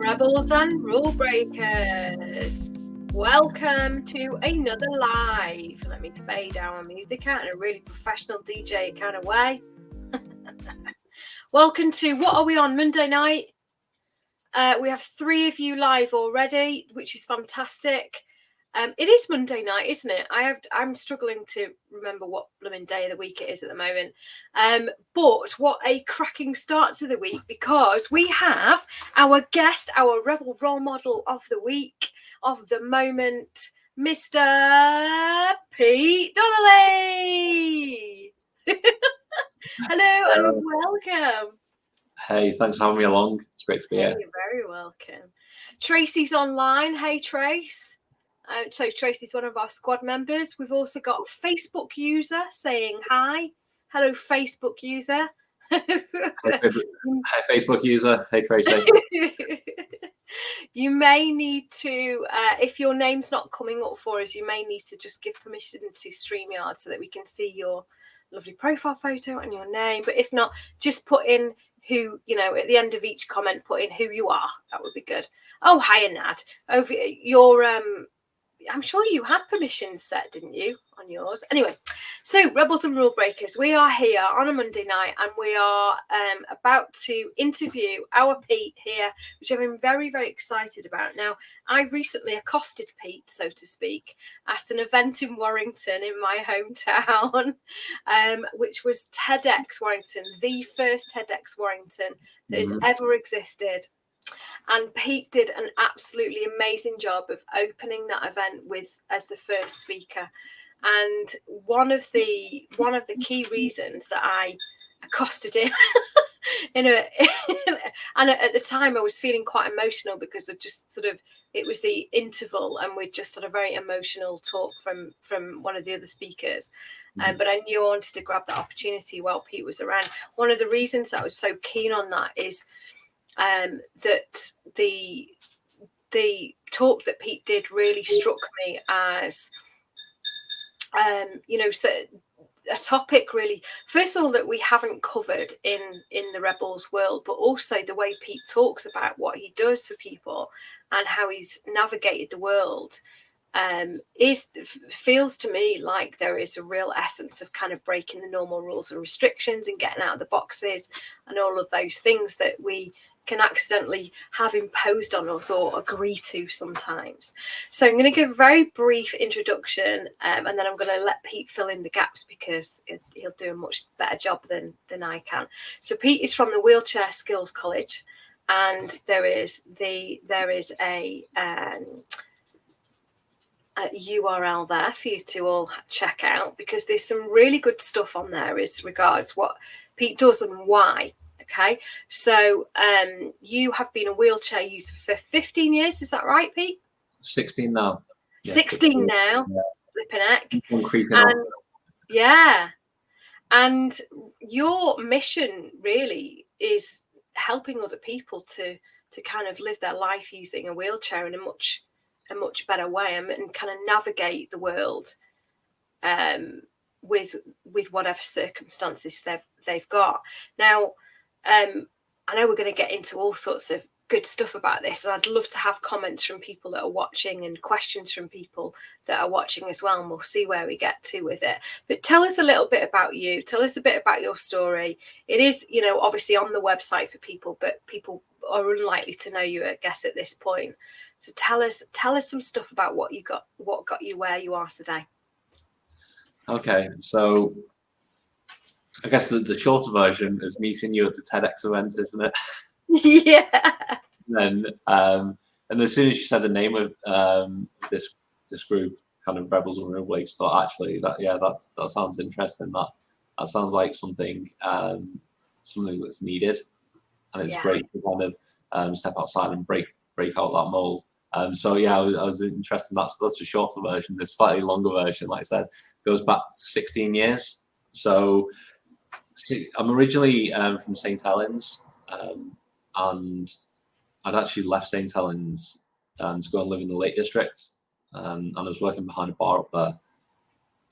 Rebels and rule breakers. Welcome to another live. Let me fade our music out in a really professional DJ kind of way. Welcome to, what are we on, Monday night? We have 3 of you live already, which is fantastic. It is Monday night, isn't it? I'm struggling to remember what blooming day of the week it is at the moment. But what a cracking start to the week, because we have our guest, our rebel role model of the week, of the moment, Mr. Pete Donnelly. Hello and welcome. Hey, thanks for having me along. It's great to be here. You're very welcome. Tracy's online. Hey, Trace. So Tracy's one of our squad members. We've also got a Facebook user saying hi. Hello, Facebook user. Hi, Facebook user. Hey, Tracy. You may need to, if your name's not coming up for us, you may need to just give permission to StreamYard so that we can see your lovely profile photo and your name. But if not, just put in who, at the end of each comment, put in who you are. That would be good. Oh, hiya, Nad. Over your I'm sure you had permissions set, didn't you, on yours? Anyway, so Rebels and Rule Breakers, we are here on a Monday night, and we are about to interview our Pete here, which I've been very, very excited about. Now, I recently accosted Pete, so to speak, at an event in Warrington, in my hometown, which was TEDx Warrington, the first TEDx Warrington that has ever existed. And Pete did an absolutely amazing job of opening that event as the first speaker. And one of the key reasons that I accosted him and at the time I was feeling quite emotional, because of just it was the interval, and we just had a very emotional talk from one of the other speakers. But I knew I wanted to grab that opportunity while Pete was around. One of the reasons that I was so keen on that is that the talk that Pete did really struck me as so a topic really, first of all, that we haven't covered in the Rebels world, but also the way Pete talks about what he does for people and how he's navigated the world feels to me like there is a real essence of kind of breaking the normal rules and restrictions and getting out of the boxes and all of those things that we can accidentally have imposed on us or agree to sometimes. So I'm going to give a very brief introduction, and then I'm going to let Pete fill in the gaps, because he'll do a much better job than I can. So Pete is from the Wheelchair Skills College, and there is a URL there for you to all check out, because there's some really good stuff on there as regards what Pete does and why. Okay, so you have been a wheelchair user for 15 years, is that right, Pete? 16 now. Yeah, 16 now, flipping heck. And your mission really is helping other people to kind of live their life using a wheelchair in a much better way, and kind of navigate the world with whatever circumstances they've got. Now, I know we're going to get into all sorts of good stuff about this, and I'd love to have comments from people that are watching and questions from people that are watching as well, and we'll see where we get to with it. But tell us a little bit about you. Tell us a bit about your story. It is, obviously on the website for people, but people are unlikely to know you, I guess, at this point. So tell us some stuff about what got you where you are today. Okay, so I guess the shorter version is meeting you at the TEDx event, isn't it? Yeah. And as soon as you said the name of this group, kind of Rebels and Rule Breakers, thought actually that sounds interesting. That sounds like something that's needed, and it's great to kind of step outside and break out that mold. So I was interested. That's the shorter version. The slightly longer version, like I said, goes back 16 years. So I'm originally from St Helens, and I'd actually left St Helens to go and live in the Lake District, and I was working behind a bar up there,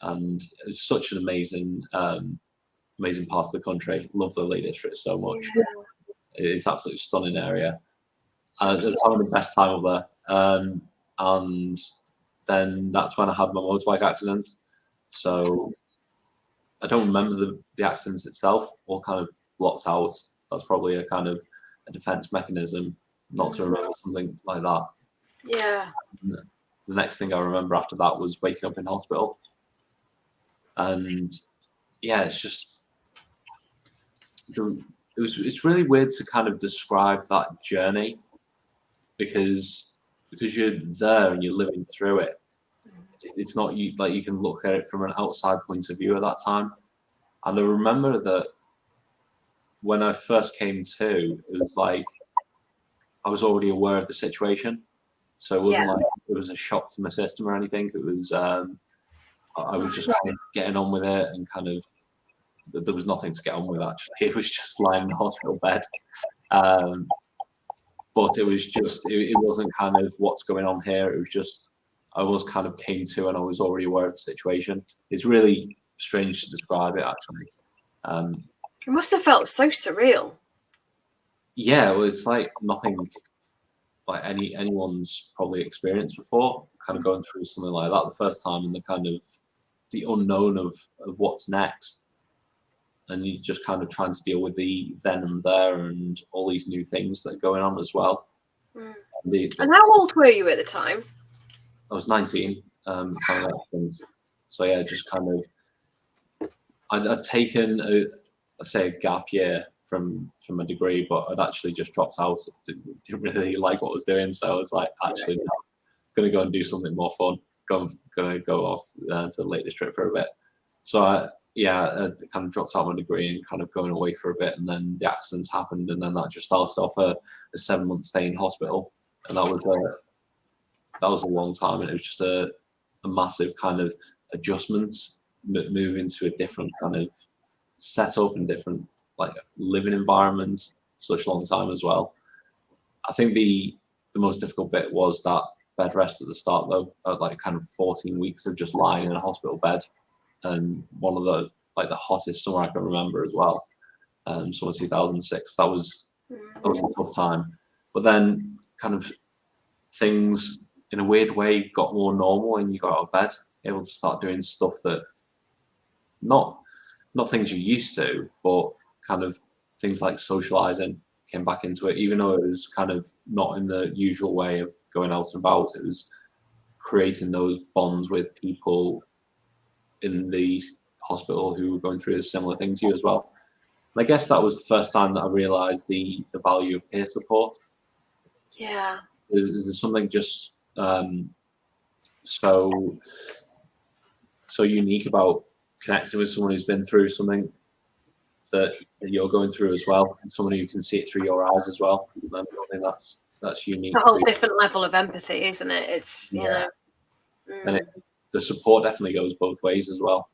and it was such an amazing part of the country. Love the Lake District so much. It's absolutely stunning area. I was having the best time up there. And then that's when I had my motorbike accident. So I don't remember the accident itself, or kind of blocked out. That's probably a kind of a defense mechanism not to remember something like that. Yeah. And the next thing I remember after that was waking up in hospital. And yeah, it's really weird to kind of describe that journey because you're there and you're living through it. It's not you can look at it from an outside point of view at that time. And I remember that when I first came to, it was like I was already aware of the situation, so it wasn't like it was a shock to my system or anything. It was I was just kind of getting on with it, and kind of there was nothing to get on with actually. It was just lying in the hospital bed. But it was just it wasn't kind of what's going on here. It was just I was kind of came to, and I was already aware of the situation. It's really strange to describe it actually. It must have felt so surreal. Yeah, well, it's like nothing like anyone's probably experienced before. Kind of going through something like that the first time, and the kind of the unknown of what's next, and you just kind of trying to deal with the then and there and all these new things that are going on as well. And how old were you at the time? I was 19. So yeah, just kind of I'd taken a gap year from my degree, but I'd actually just dropped out. Didn't really like what I was doing, so I was like, actually, no, I'm gonna go and do something more fun. Gonna go off to the Lake District for a bit. So I kind of dropped out my degree and kind of going away for a bit, and then the accident happened, and then that just started off a 7-month stay in hospital, and that was a long time, and it was just a massive kind of adjustment, moving to a different kind of setup and different like living environment, such a long time as well. I think the most difficult bit was that bed rest at the start, though, like kind of 14 weeks of just lying in a hospital bed, and one of the hottest summer I can remember as well, summer 2006. That was a tough time, but then kind of things in a weird way got more normal, and you got out of bed, able to start doing stuff that not things you're used to, but kind of things like socializing came back into it, even though it was kind of not in the usual way of going out and about. It was creating those bonds with people in the hospital who were going through a similar thing to you as well. And I guess that was the first time that I realized the value of peer support. Yeah. There's something just so unique about connecting with someone who's been through something that you're going through as well, and someone who can see it through your eyes as well. And I think that's unique. It's a whole different level of empathy, isn't it? It's you know. And the support definitely goes both ways as well.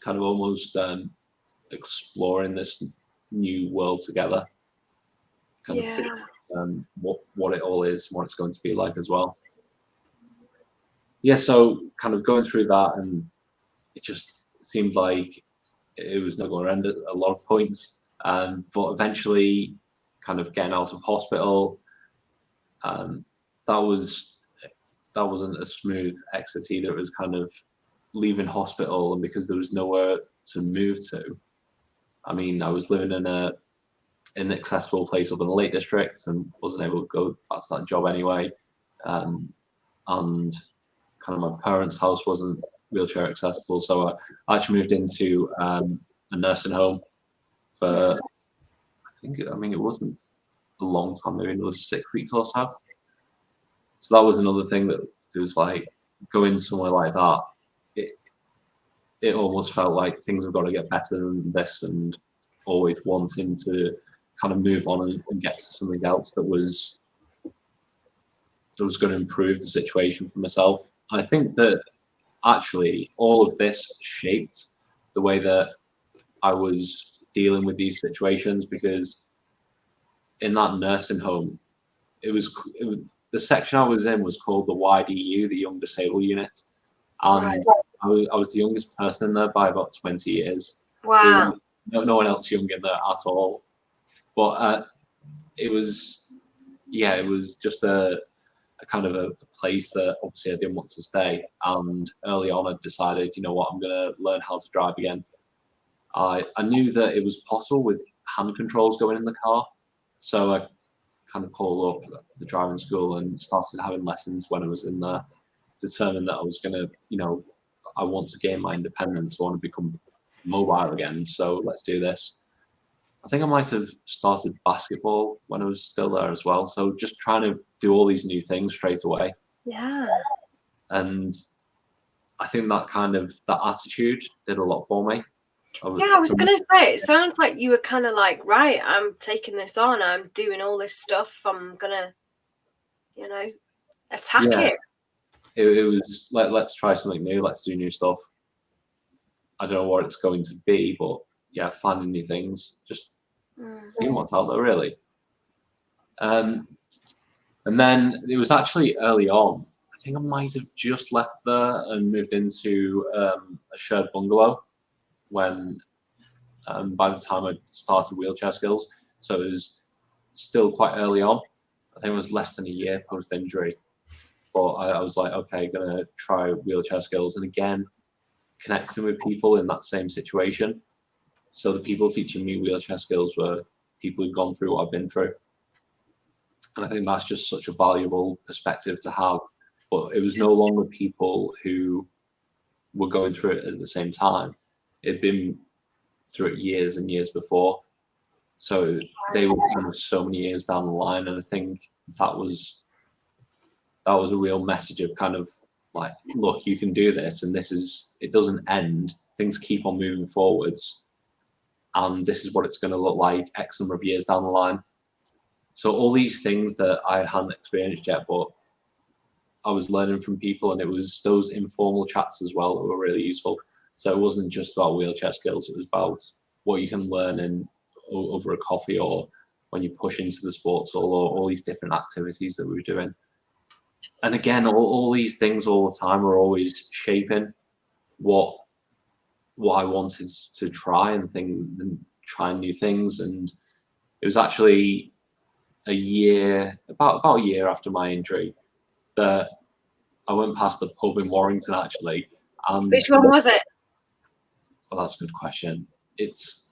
Kind of almost exploring this new world together. Kind of what it all is, what it's going to be like as well. Yeah, so kind of going through that, and it just seemed like it was not going to end at a lot of points. But eventually, kind of getting out of hospital, that wasn't a smooth exit either. It was kind of leaving hospital, and because there was nowhere to move to. I mean, I was living in an inaccessible place up in the Lake District, and wasn't able to go back to that job anyway. And kind of my parents' house wasn't wheelchair accessible, so I actually moved into a nursing home for I mean it wasn't a long time, maybe another 6 weeks or so. So that was another thing that it was like going somewhere like that. It almost felt like things have got to get better than this, and always wanting to kind of move on and get to something else that was going to improve the situation for myself. And I think that actually all of this shaped the way that I was dealing with these situations, because in that nursing home, it was the section I was in was called the YDU, the Young Disabled Unit, and I was the youngest person in there by about 20 years. Wow. No one else young in there at all. But it was yeah, it was just a kind of a place that obviously I didn't want to stay. And early on, I decided, you know what, I'm going to learn how to drive again. I knew that it was possible with hand controls going in the car. So I kind of called up the driving school and started having lessons when I was in there, determined that I was going to, you know, I want to gain my independence. I want to become mobile again. So let's do this. I think I might have started basketball when I was still there as well. So just trying to do all these new things straight away. Yeah. And I think that attitude did a lot for me. I was going to say, it sounds like you were kind of like, right, I'm taking this on. I'm doing all this stuff. I'm going to, you know, attack it. It was like, let's try something new. Let's do new stuff. I don't know what it's going to be, but yeah, finding new things, just seeing what's out there, really. And then it was actually early on. I think I might have just left there and moved into a shared bungalow when, by the time I started wheelchair skills. So it was still quite early on. I think it was less than a year post-injury. But I was like, okay, gonna try wheelchair skills. And again, connecting with people in that same situation. So the people teaching me wheelchair skills were people who'd gone through what I've been through. And I think that's just such a valuable perspective to have. But it was no longer people who were going through it at the same time. It'd been through it years and years before. So they were kind of so many years down the line. And I think that was a real message of kind of like, look, you can do this, and it doesn't end. Things keep on moving forwards. And this is what it's going to look like X number of years down the line. So all these things that I hadn't experienced yet, but I was learning from people, and it was those informal chats as well that were really useful. So it wasn't just about wheelchair skills. It was about what you can learn over a coffee, or when you push into the sports hall, or all these different activities that we were doing. And again, all these things all the time were always shaping what I wanted to try and try new things. And it was actually about a year after my injury that I went past the pub in Warrington, actually. Which one was it? Well, that's a good question. It's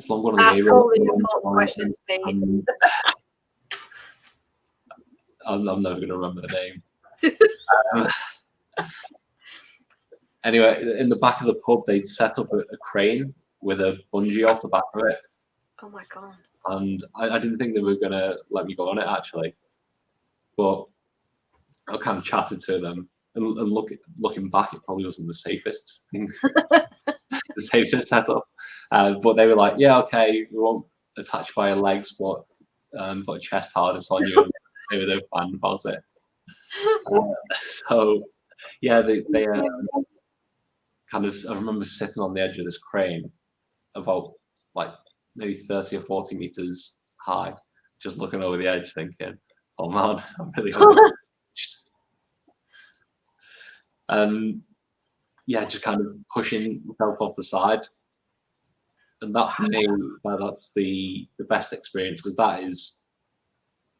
long one of the Ask all the important questions, mate. I'm never going to remember the name. Anyway, in the back of the pub, they'd set up a crane with a bungee off the back of it. Oh my God. And I didn't think they were going to let me go on it, actually. But I kind of chatted to them, and looking back, it probably wasn't the safest thing, the safest setup. But they were like, yeah, okay, we won't attach you by your legs, but put a chest harness on you. And they were fine about it. So, yeah, they kind of, I remember sitting on the edge of this crane about like maybe 30 or 40 meters high, just looking over the edge thinking, oh man, I'm really and yeah, just kind of pushing myself off the side. And that for me, that's the best experience, because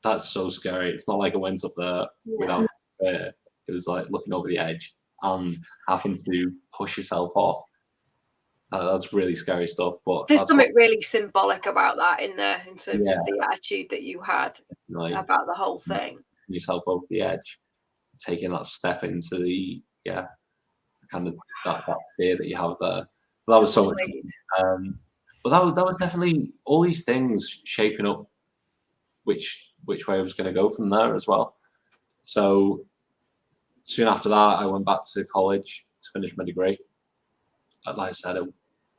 that's so scary. It's not like I went up there without fear. It was like looking over the edge and having to push yourself off. That's really scary stuff. But there's something really symbolic about that in there, in terms of the attitude that you had about the whole thing. Yourself over the edge, taking that step into the kind of that fear that you have there. But that was so much. But that was definitely all these things shaping up which way I was going to go from there as well. So soon after that, I went back to college to finish my degree. Like I said, it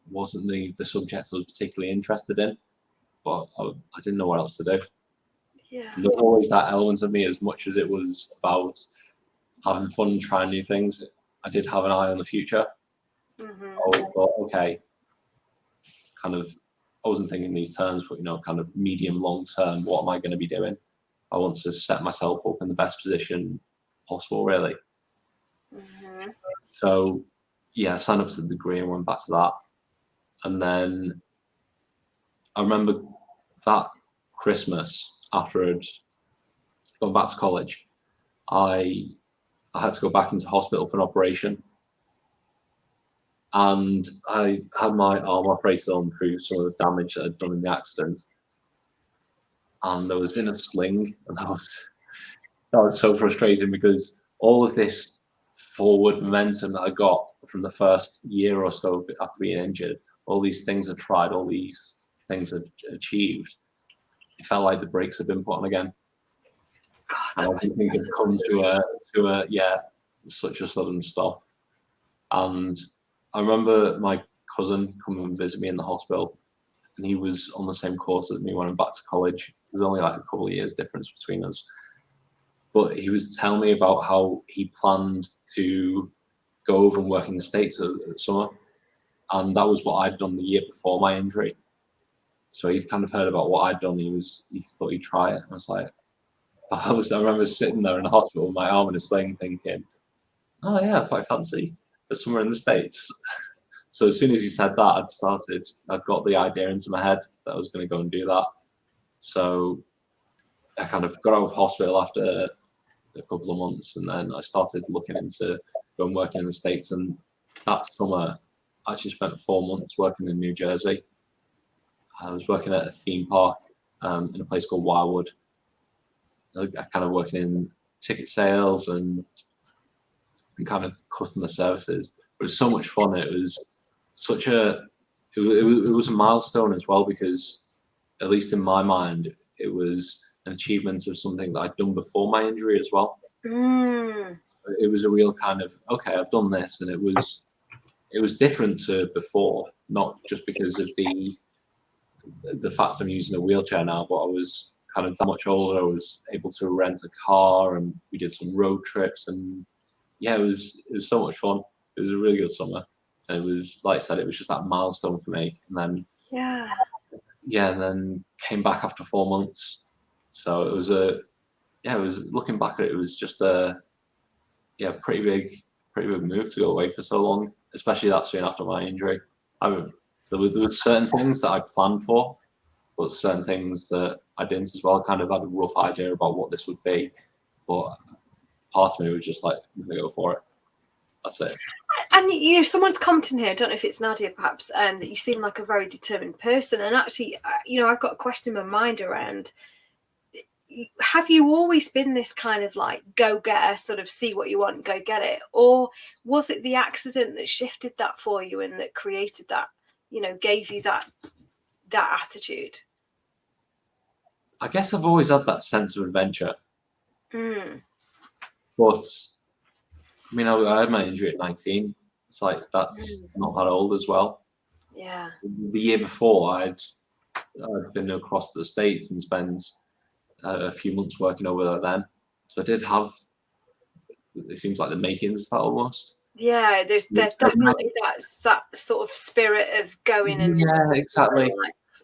wasn't the subject I was particularly interested in, but I didn't know what else to do. Yeah. There was always that element of me, as much as it was about having fun and trying new things. I did have an eye on the future. I thought, okay, kind of, I wasn't thinking these terms, but kind of medium, long term, what am I going to be doing? I want to set myself up in the best position possible, really. So, yeah, I signed up to the degree and went back to that. And then I remember that Christmas, after I'd going back to college, I had to go back into hospital for an operation, and I had my arm operated on through some of the damage that I'd done in the accident, and I was in a sling, and that was so frustrating because all of this forward momentum that I got from the first year or so after being injured, all these things I tried, all these things I achieved, it felt like the brakes had been put on again. God, And I didn't think it'd come to a such a sudden stop. And I remember my cousin coming and visit me in the hospital, and he was on the same course as me when I went back to college. There's only like a couple of years difference between us. But he was telling me about how he planned to go over and work in the States at summer. And that was what I'd done the year before my injury. So he'd kind of heard about what I'd done. He thought he'd try it. I was like, I remember sitting there in the hospital with my arm in a sling thinking, oh yeah, quite fancy for somewhere in the States. So as soon as he said that, I'd got the idea into my head that I was going to go and do that. So I kind of got out of hospital after a couple of months, and then I started looking into going working in the States. And that summer, I actually spent 4 months working in New Jersey. I was working at a theme park in a place called Wildwood. I kind of working in ticket sales and kind of customer services. It was so much fun. It was such it was a milestone as well, because at least in my mind, it was an achievement of something that I'd done before my injury as well. It was a real kind of, okay, I've done this, and it was different to before, not just because of the fact I'm using a wheelchair now, but I was kind of that much older. I was able to rent a car, and we did some road trips, and yeah, it was so much fun. It was a really good summer. And it was, like I said, it was just that milestone for me. And then and then came back after 4 months. So it was looking back at it, it was just a pretty big move to go away for so long, especially that soon after my injury. There were certain things that I planned for, but certain things that I didn't as well. I kind of had a rough idea about what this would be, but part of me was just like, I'm gonna go for it. That's it. And someone's commenting here, I don't know if it's Nadia perhaps, that you seem like a very determined person. And actually, I've got a question in my mind around, have you always been this kind of like go-getter, sort of see what you want, go get it? Or was it the accident that shifted that for you and that created that, gave you that attitude? I guess I've always had that sense of adventure. But I mean, I had my injury at 19. It's like, that's not that old as well. Yeah. The year before, I'd been across the States and spent a few months working over there then. So I did have, it seems like the makings of that almost. Yeah, there's definitely that sort of spirit of going and exactly.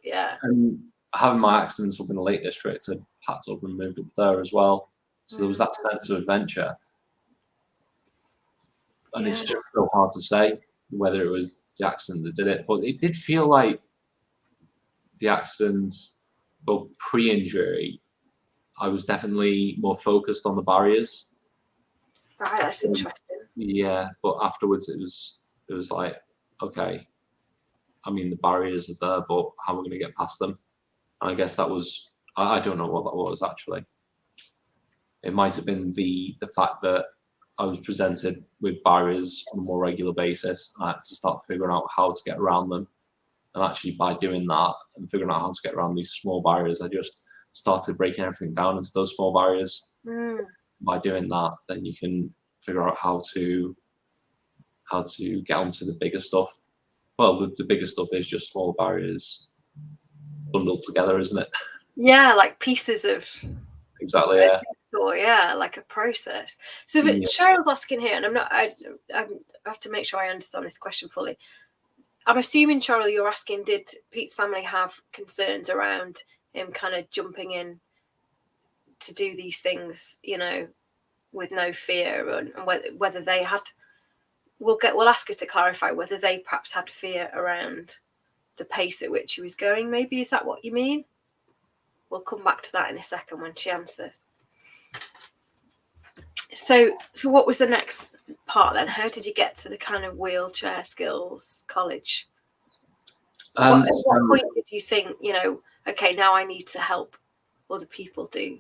Yeah. And having my accidents up in the Lake District, I packed up and moved up there as well. So there was that sense of adventure. And it's just so hard to say whether it was the accident that did it. But it did feel like the accident, well, pre-injury, I was definitely more focused on the barriers. Right, that's interesting. Yeah, but afterwards it was like, okay, I mean, the barriers are there, but how are we going to get past them? And I guess that was, I don't know what that was actually. It might have been the fact that I was presented with barriers on a more regular basis. I had to start figuring out how to get around them. And actually by doing that and figuring out how to get around these small barriers, I just started breaking everything down into those small barriers. By doing that, then you can figure out how to get onto the bigger stuff. Well, the bigger stuff is just small barriers bundled together, isn't it? Yeah, like pieces of. Exactly. Yeah. So like a process. So if Cheryl's asking here, and I have to make sure I understand this question fully. I'm assuming, Cheryl, you're asking, did Pete's family have concerns around him kind of jumping in to do these things, with no fear, and whether they had? We'll ask her to clarify whether they perhaps had fear around the pace at which he was going. Maybe, is that what you mean? We'll come back to that in a second when she answers. So what was the next part then? How did you get to the kind of wheelchair skills college? At what point did you think, okay, now I need to help other people do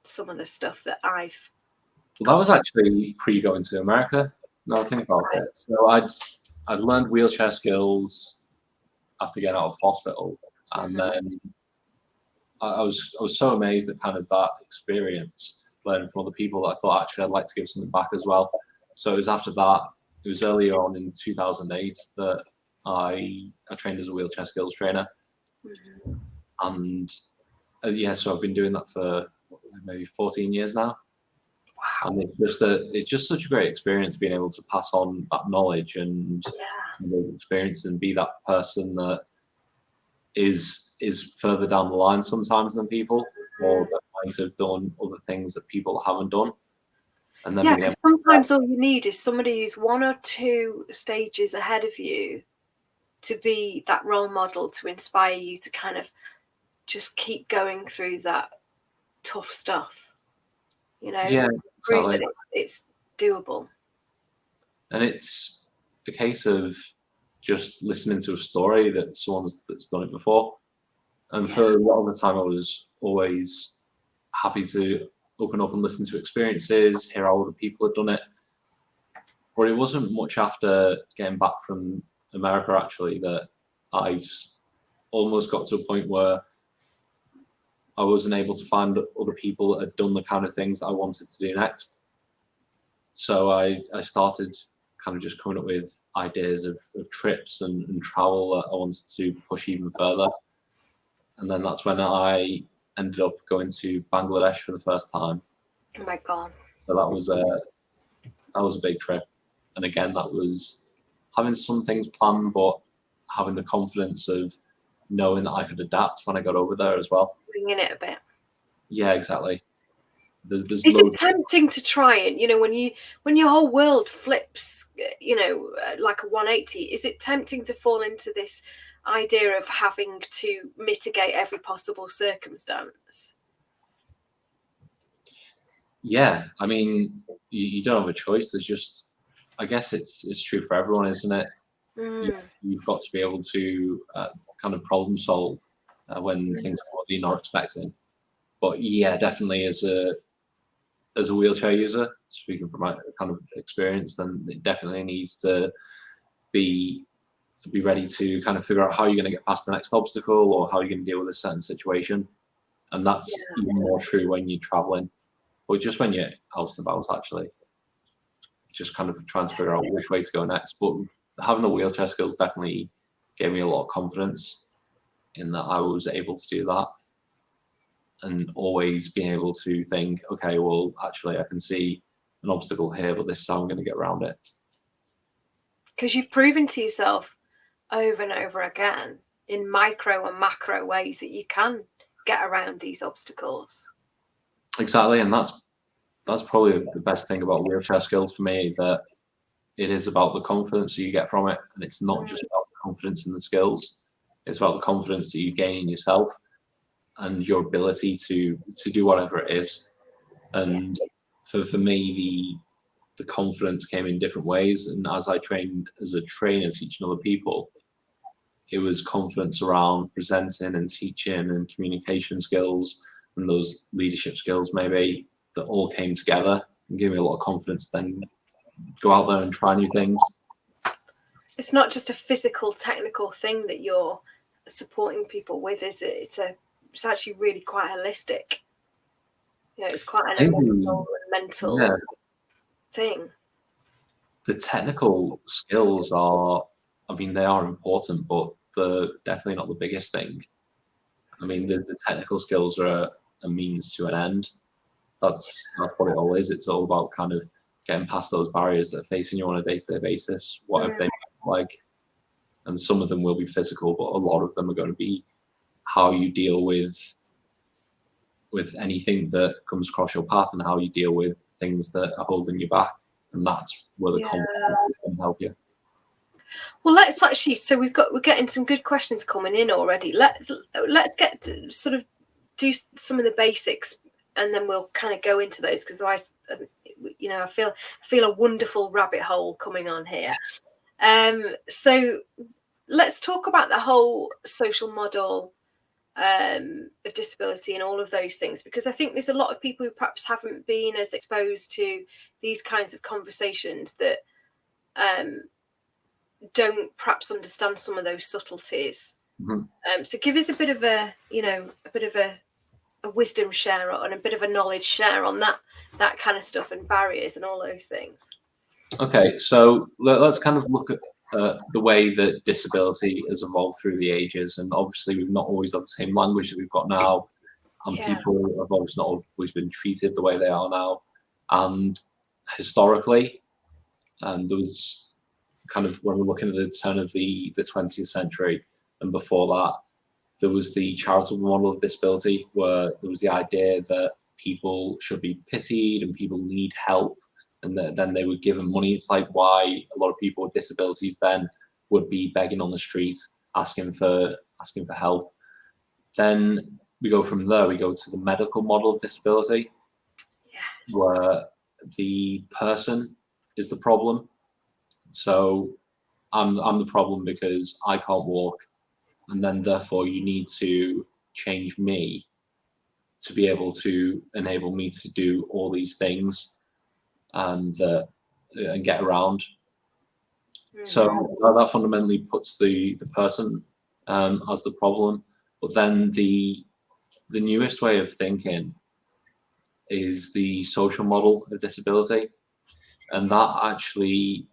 some of the stuff that I've... Well, that was actually pre-going to America. Now I think about it. So I'd learned wheelchair skills after getting out of hospital, and then I was so amazed at kind of that experience, learning from other people, that I thought actually I'd like to give something back as well. So it was after that. It was earlier on in 2008 that I trained as a wheelchair skills trainer, and so I've been doing that for maybe 14 years now. Wow. And it's just such a great experience being able to pass on that knowledge and experience and be that person that is further down the line sometimes than people, or that might have done other things that people haven't done. And then because sometimes all you need is somebody who's 1 or 2 stages ahead of you to be that role model, to inspire you to kind of just keep going through that tough stuff, prove that it's doable. And it's a case of just listening to a story that someone's that's done it before. And for a lot of the time, I was always happy to open up and listen to experiences, hear how other people had done it. But it wasn't much after getting back from America, actually, that I almost got to a point where I wasn't able to find other people that had done the kind of things that I wanted to do next. So I started kind of just coming up with ideas of trips and travel that I wanted to push even further. And then that's when I ended up going to Bangladesh for the first time. Oh my God. So that was a big trip. And again, that was having some things planned, but having the confidence of knowing that I could adapt when I got over there as well. Bringing it a bit. Yeah, exactly. Is it tempting to try it? When your whole world flips, like a 180, is it tempting to fall into this idea of having to mitigate every possible circumstance? Yeah, I mean, you don't have a choice. There's just, I guess it's true for everyone, isn't it? You've got to be able to kind of problem solve when things are what you're not expecting. But yeah, definitely as a wheelchair user, speaking from my kind of experience, then it definitely needs to be ready to kind of figure out how you're going to get past the next obstacle or how you're going to deal with a certain situation. And that's even more true when you're traveling, or just when you're out and about, actually. Just kind of trying to figure out which way to go next. But having the wheelchair skills definitely gave me a lot of confidence in that I was able to do that. And always being able to think, okay, well, actually, I can see an obstacle here, but this is how I'm going to get around it. Because you've proven to yourself over and over again in micro and macro ways that you can get around these obstacles. Exactly, and that's probably the best thing about wheelchair skills for me, that it is about the confidence that you get from it, and it's not just about the confidence in the skills. It's about the confidence that you gain in yourself and your ability to do whatever it is. And for me, the confidence came in different ways. And as I trained as a trainer teaching other people, it was confidence around presenting and teaching and communication skills and those leadership skills maybe that all came together and gave me a lot of confidence then go out there and try new things. It's not just a physical, technical thing that you're supporting people with, is it? It's actually really quite holistic. It's quite an emotional and mental thing. The technical skills are, I mean, they are important, but they're definitely not the biggest thing. I mean, the technical skills are a means to an end. That's what it all is. It's all about kind of getting past those barriers that are facing you on a day-to-day basis, whatever they look like. And some of them will be physical, but a lot of them are going to be how you deal with anything that comes across your path and how you deal with things that are holding you back. And that's where the confidence can help you. Well, let's actually, so we're getting some good questions coming in already. Let's get to sort of do some of the basics then we'll kind of go into those, because I feel a wonderful rabbit hole coming on here. So let's talk about the whole social model of disability and all of those things, because I think there's a lot of people who perhaps haven't been as exposed to these kinds of conversations that don't perhaps understand some of those subtleties. So give us a bit of a wisdom share and a bit of a knowledge share on that kind of stuff, and barriers and all those things. Okay, so let's kind of look at the way that disability has evolved through the ages, and obviously we've not always had the same language that we've got now, and people have obviously not always been treated the way they are now. And historically, there was kind of, when we're looking at the turn of the 20th century and before that, there was the charitable model of disability, where there was the idea that people should be pitied and people need help, and then they would give them money. It's like why a lot of people with disabilities then would be begging on the street, asking for help. Then we go from there, we go to the medical model of disability, where the person is the problem. So I'm the problem because I can't walk, and then therefore you need to change me to be able to enable me to do all these things and get around. So that fundamentally puts the person as the problem. But then the newest way of thinking is the social model of disability, and that actually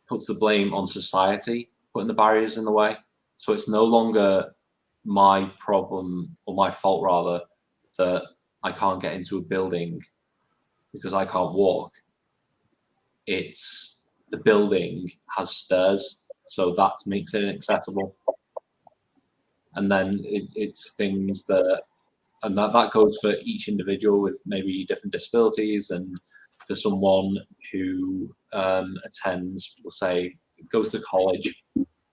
puts the blame on society, putting the barriers in the way. So it's no longer my problem, or my fault rather, that I can't get into a building because I can't walk. It's the building has stairs, so that makes it inaccessible. And then it's things that goes for each individual with maybe different disabilities. And for someone who attends, we'll say, goes to college,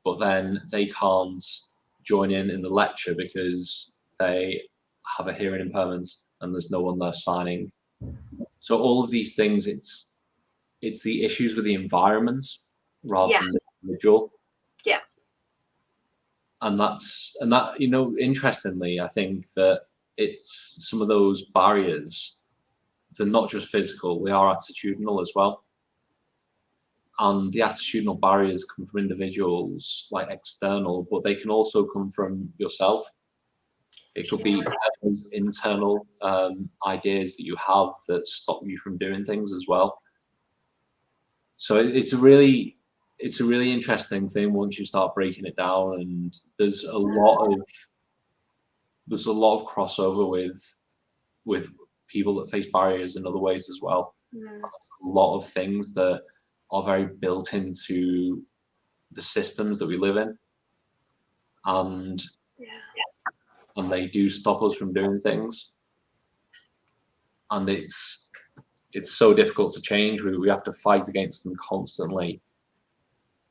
but then they can't join in the lecture because they have a hearing impairment and there's no one there signing. So all of these things, it's the issues with the environment rather than the individual. Yeah. And that, interestingly, I think that it's some of those barriers, they're not just physical, they are attitudinal as well. And the attitudinal barriers come from individuals, like external, but they can also come from yourself. It could be internal ideas that you have that stop you from doing things as well. So it's a really interesting thing once you start breaking it down, and there's a lot of crossover with people that face barriers in other ways as well. A lot of things that are very built into the systems that we live in, and they do stop us from doing things, and it's so difficult to change. We have to fight against them constantly,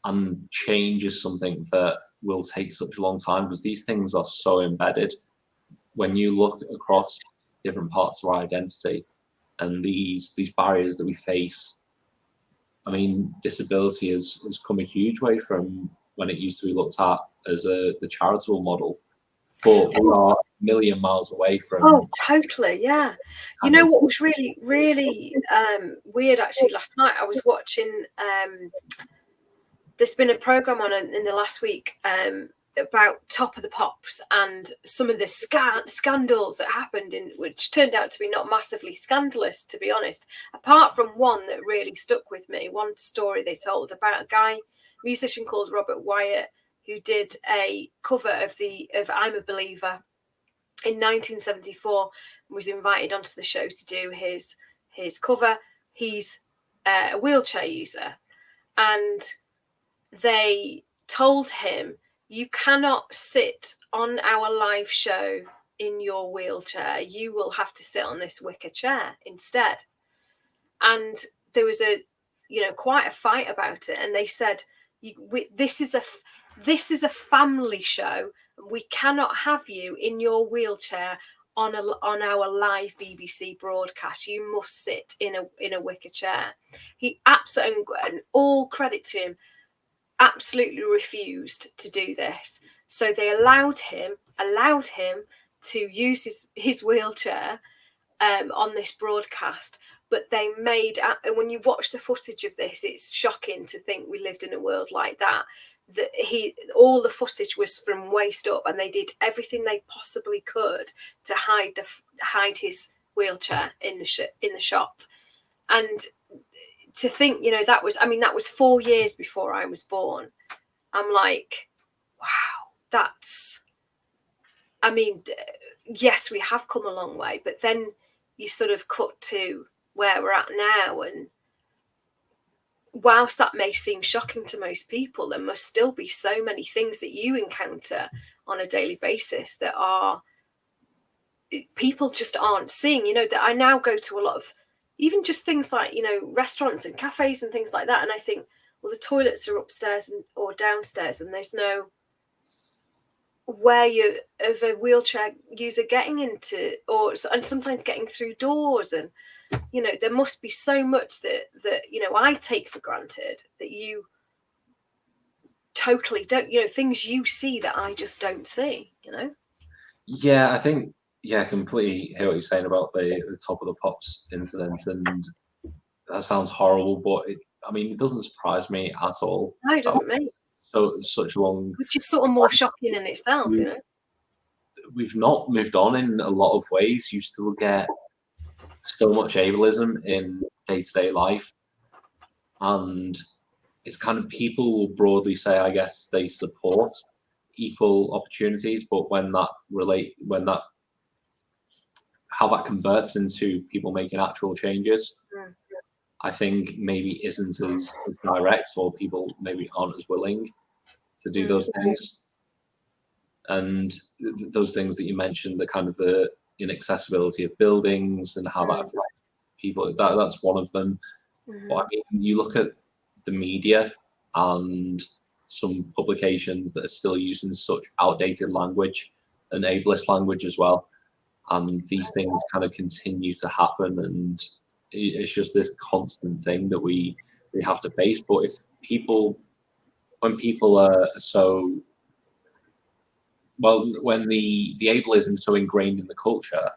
and change is something that will take such a long time because these things are so embedded. When you look across different parts of our identity and these barriers that we face, I mean, disability has come a huge way from when it used to be looked at as the charitable model, but we are a million miles away from. Oh, totally, yeah. You know what was really, really weird actually? Last night I was watching. There's been a program on in the last week about Top of the Pops and some of the scandals that happened, which turned out to be not massively scandalous, to be honest, apart from one that really stuck with me. One story they told about a musician called Robert Wyatt, who did a cover of I'm a Believer in 1974, and was invited onto the show to do his cover. He's a wheelchair user, and they told him, you cannot sit on our live show in your wheelchair. You will have to sit on this wicker chair instead. And there was quite a fight about it. And they said, this is a family show. We cannot have you in your wheelchair on our live BBC broadcast, you must sit in a wicker chair. He absolutely, and all credit to him, absolutely refused to do this. So they allowed him to use his wheelchair on this broadcast. But they made, when you watch the footage of this, it's shocking to think we lived in a world like that. That all the footage was from waist up, and they did everything they possibly could to hide his wheelchair in the shot. And to think, that was 4 years before I was born. I'm like, wow, yes, we have come a long way, but then you sort of cut to where we're at now, and whilst that may seem shocking to most people, there must still be so many things that you encounter on a daily basis that people just aren't seeing. That I now go to a lot of, even just things like, restaurants and cafes and things like that, and I think, well, the toilets are upstairs or downstairs, and there's no way of a wheelchair user getting into, and sometimes getting through doors, and there must be so much that I take for granted that you totally don't, things you see that I just don't see. Yeah, I think, I completely hear what you're saying about the Top of the Pops incident, and that sounds horrible, but it doesn't surprise me at all. No, it doesn't me. So such long, which is sort of more shocking in itself. We've not moved on in a lot of ways. You still get so much ableism in day-to-day life, and it's kind of, people will broadly say, I guess, they support equal opportunities, but how that converts into people making actual changes, I think maybe isn't as direct, or people maybe aren't as willing to do those things. And those things that you mentioned, the kind of the inaccessibility of buildings and how that affects people, that's one of them. But you look at the media and some publications that are still using such outdated language and ableist language as well. And these things kind of continue to happen, and it's just this constant thing that we have to face. But when people are so, well, when the ableism is so ingrained in the culture,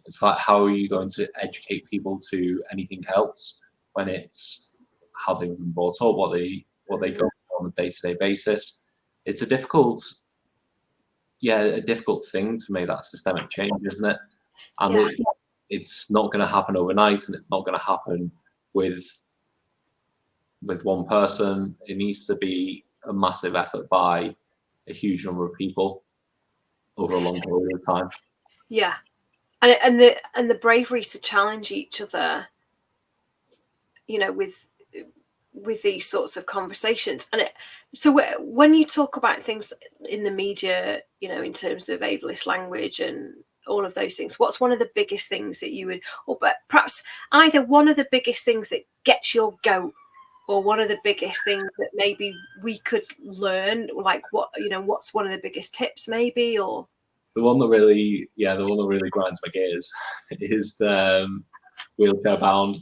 it's like, how are you going to educate people to anything else when it's how they've been brought up, what they go through on a day-to-day basis? It's a difficult thing to make that systemic change, isn't it? And it's not going to happen overnight, and it's not going to happen with one person. It needs to be a massive effort by a huge number of people over a long period of time. Yeah, and the bravery to challenge each other, with these sorts of conversations. And so when you talk about things in the media, in terms of ableist language and all of those things, what's one of the biggest things that you would, but perhaps either one of the biggest things that gets your goat, or one of the biggest things that maybe we could learn, like what's one of the biggest tips maybe? Or the one that really grinds my gears is the wheelchair bound.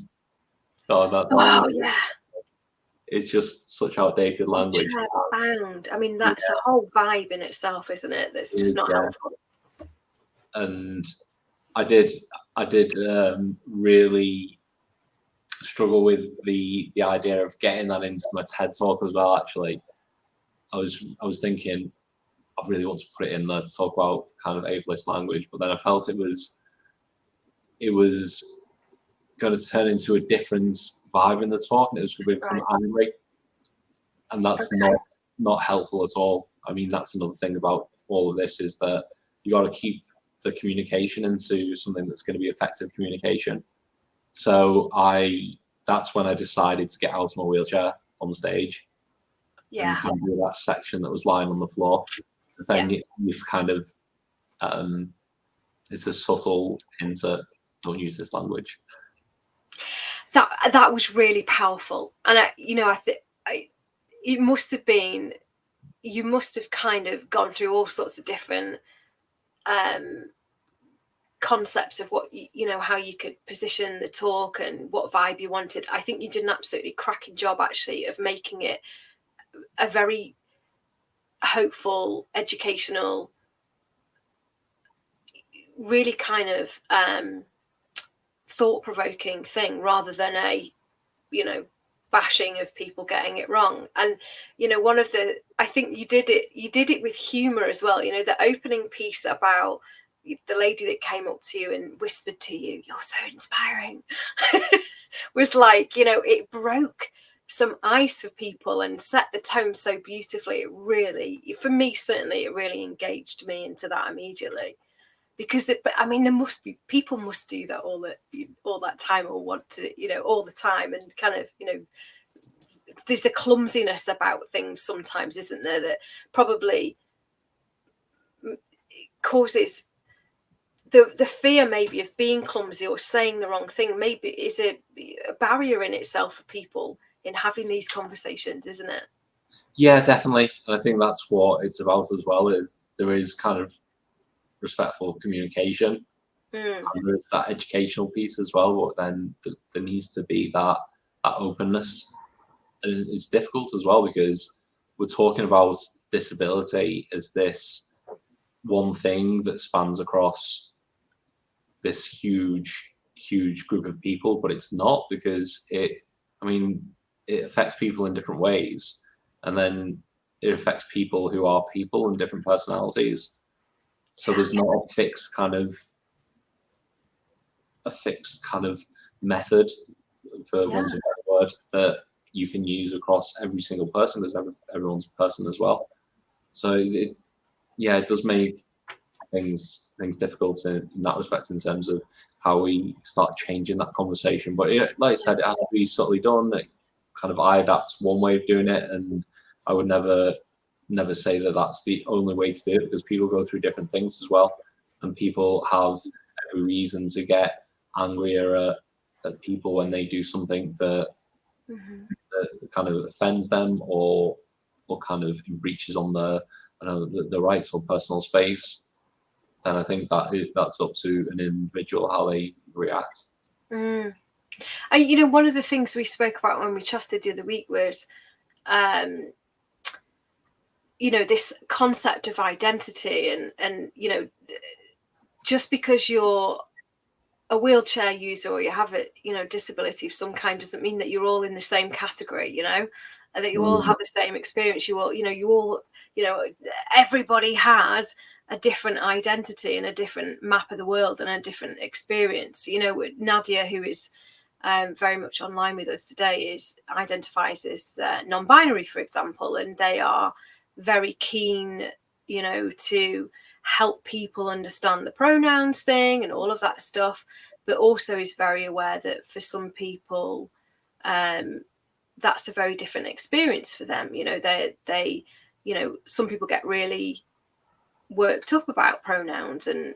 It's just such outdated language. Bound. That's a whole vibe in itself, isn't it? That's just not helpful. And I did really struggle with the idea of getting that into my TED talk as well. Actually, I was thinking, I really want to put it in there to talk about kind of ableist language, but then I felt it was going to turn into a different vibe in the talk, and it was going to become angry, and that's not helpful at all. That's another thing about all of this, is that you got to keep the communication into something that's going to be effective communication. So that's when I decided to get out of my wheelchair on stage, and kind of do that section that was lying on the floor. Then you've kind of it's a subtle hint at, don't use this language. That was really powerful, and I think it must have been, you must have kind of gone through all sorts of different concepts of what how you could position the talk and what vibe you wanted. I think you did an absolutely cracking job actually of making it a very hopeful, educational, really kind of thought-provoking thing, rather than a bashing of people getting it wrong. And I think you did it with humor as well. The opening piece about the lady that came up to you and whispered to you, "You're so inspiring," was like, it broke some ice for people and set the tone so beautifully. It really, for me certainly, it really engaged me into that immediately. Because there must be people must do that all that time, or want to, all the time, and kind of, there's a clumsiness about things sometimes, isn't there, that probably causes the fear maybe of being clumsy or saying the wrong thing. Maybe is a barrier in itself for people in having these conversations, isn't it? Yeah, definitely. And I think that's what it's about as well, is there is kind of respectful communication, and there's that educational piece as well, but then there needs to be that openness. And it's difficult as well, because we're talking about disability as this one thing that spans across this huge group of people, but it's not, because it affects people in different ways, and then it affects people who are people and different personalities. So there's not a fixed kind of method, for want of a better word, that you can use across every single person, because everyone's a person as well. So it does make things difficult in that respect, in terms of how we start changing that conversation. But like I said, it has to be subtly done. I adapt one way of doing it, and I would never say that that's the only way to do it, because people go through different things as well, and people have every reason to get angrier at people when they do something that kind of offends them, or kind of breaches on the rights or personal space. Then I think that's up to an individual how they react. And one of the things we spoke about when we chatted the other week was this concept of identity, and just because you're a wheelchair user or you have a disability of some kind, doesn't mean that you're all in the same category, and that you all have the same experience. Everybody has a different identity and a different map of the world and a different experience. Nadia, who is very much online with us today, identifies as non-binary, for example, and they are very keen, to help people understand the pronouns thing and all of that stuff, but also is very aware that for some people, that's a very different experience for them. They some people get really worked up about pronouns and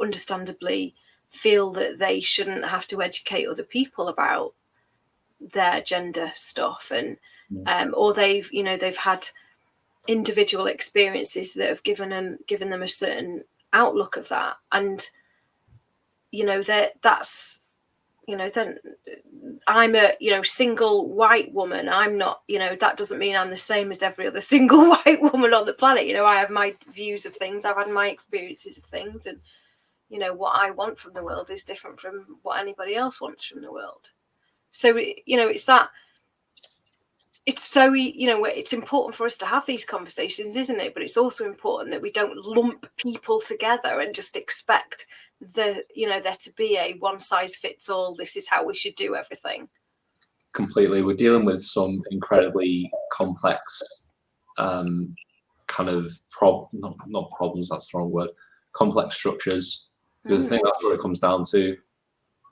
understandably feel that they shouldn't have to educate other people about their gender stuff, and or they've had individual experiences that have given them a certain outlook of that, and that's then I'm a single white woman. I'm not, that doesn't mean I'm the same as every other single white woman on the planet. I have my views of things, I've had my experiences of things, and what I want from the world is different from what anybody else wants from the world. So it's that. It's so it's important for us to have these conversations, isn't it? But it's also important that we don't lump people together and just expect there to be a one size fits all. This is how we should do everything. Completely. We're dealing with some incredibly complex kind of not problems, that's the wrong word, complex structures. Because I think that's what it comes down to,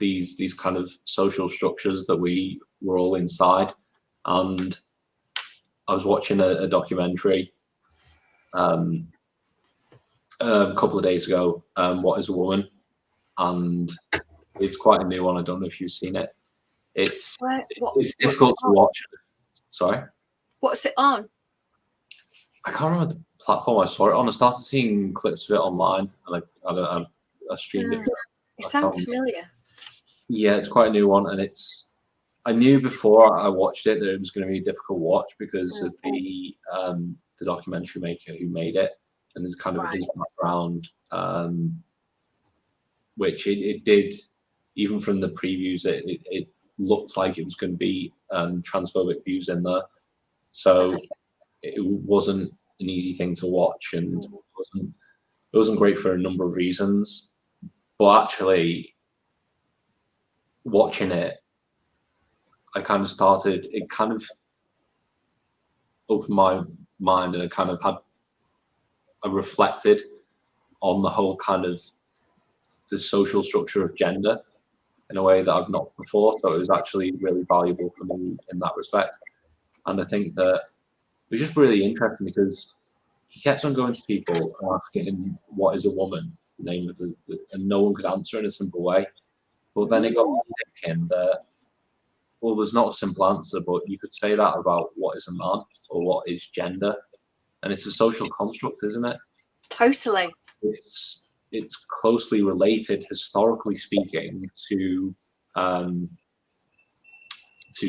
these kind of social structures that we're all inside. And I was watching a documentary a couple of days ago, What is a Woman? And it's quite a new one. I don't know if you've seen it. It's difficult to watch. Sorry? What's it on? I can't remember the platform I saw it on. I started seeing clips of it online, and streamed it. It sounds familiar. Yeah, it's quite a new one, and I knew before I watched it that it was going to be a difficult watch because of the documentary maker who made it, and there's kind of his background, which it did, even from the previews, it looked like it was going to be transphobic views in there, so it wasn't an easy thing to watch, and it wasn't great for a number of reasons. But actually, watching it, it kind of opened my mind, and I reflected on the whole kind of the social structure of gender in a way that I've not before. So it was actually really valuable for me in that respect. And I think that it was just really interesting because he kept on going to people and asking, what is a woman? The name of and no one could answer in a simple way. But then it got me thinking that, well, there's not a simple answer, but you could say that about what is a man or what is gender. And it's a social construct, isn't it? Totally. It's closely related, historically speaking, to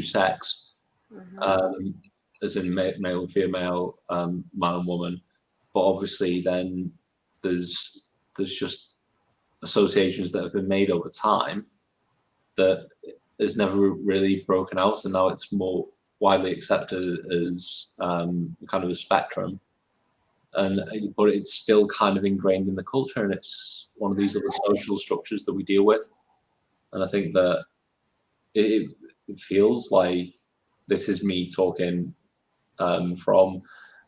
sex, as in male and female, man and woman. But obviously, then there's just associations that have been made over time that is never really broken out, and now it's more widely accepted as kind of a spectrum. But it's still kind of ingrained in the culture, and it's one of these other social structures that we deal with. And I think that it feels like this is me talking from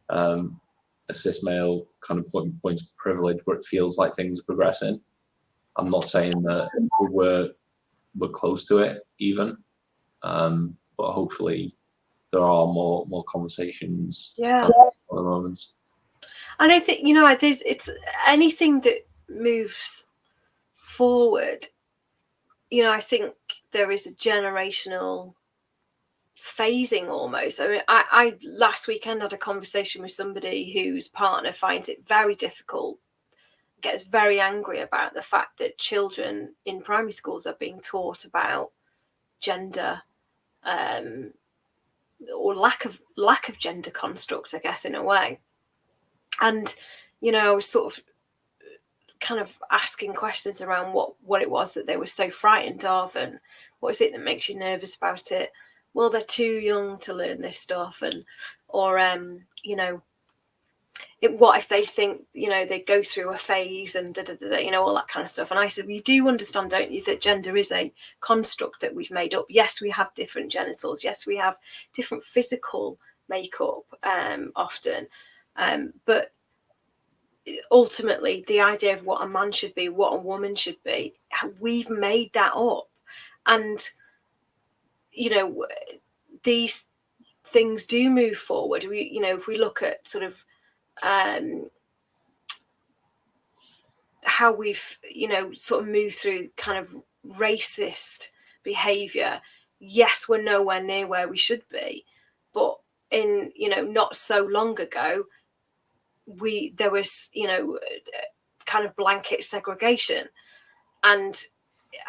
a cis male kind of point of privilege, where it feels like things are progressing. I'm not saying that we're close to it even, but hopefully there are more conversations at the moment. And I think, it's anything that moves forward, I think there is a generational phasing almost. I mean, I last weekend had a conversation with somebody whose partner finds it very difficult, gets very angry about the fact that children in primary schools are being taught about gender, or lack of gender constructs, I guess, in a way. And I was sort of kind of asking questions around what it was that they were so frightened of, and what is it that makes you nervous about it. Well, they're too young to learn this stuff, or what if they think they go through a phase and all that kind of stuff. And I said, well, you do understand, don't you, that gender is a construct that we've made up. Yes, we have different genitals, yes, we have different physical makeup often, but ultimately the idea of what a man should be, what a woman should be, we've made that up. And these things do move forward. If we look at sort of how we've sort of moved through kind of racist behavior, yes, we're nowhere near where we should be, but in not so long ago there was kind of blanket segregation, and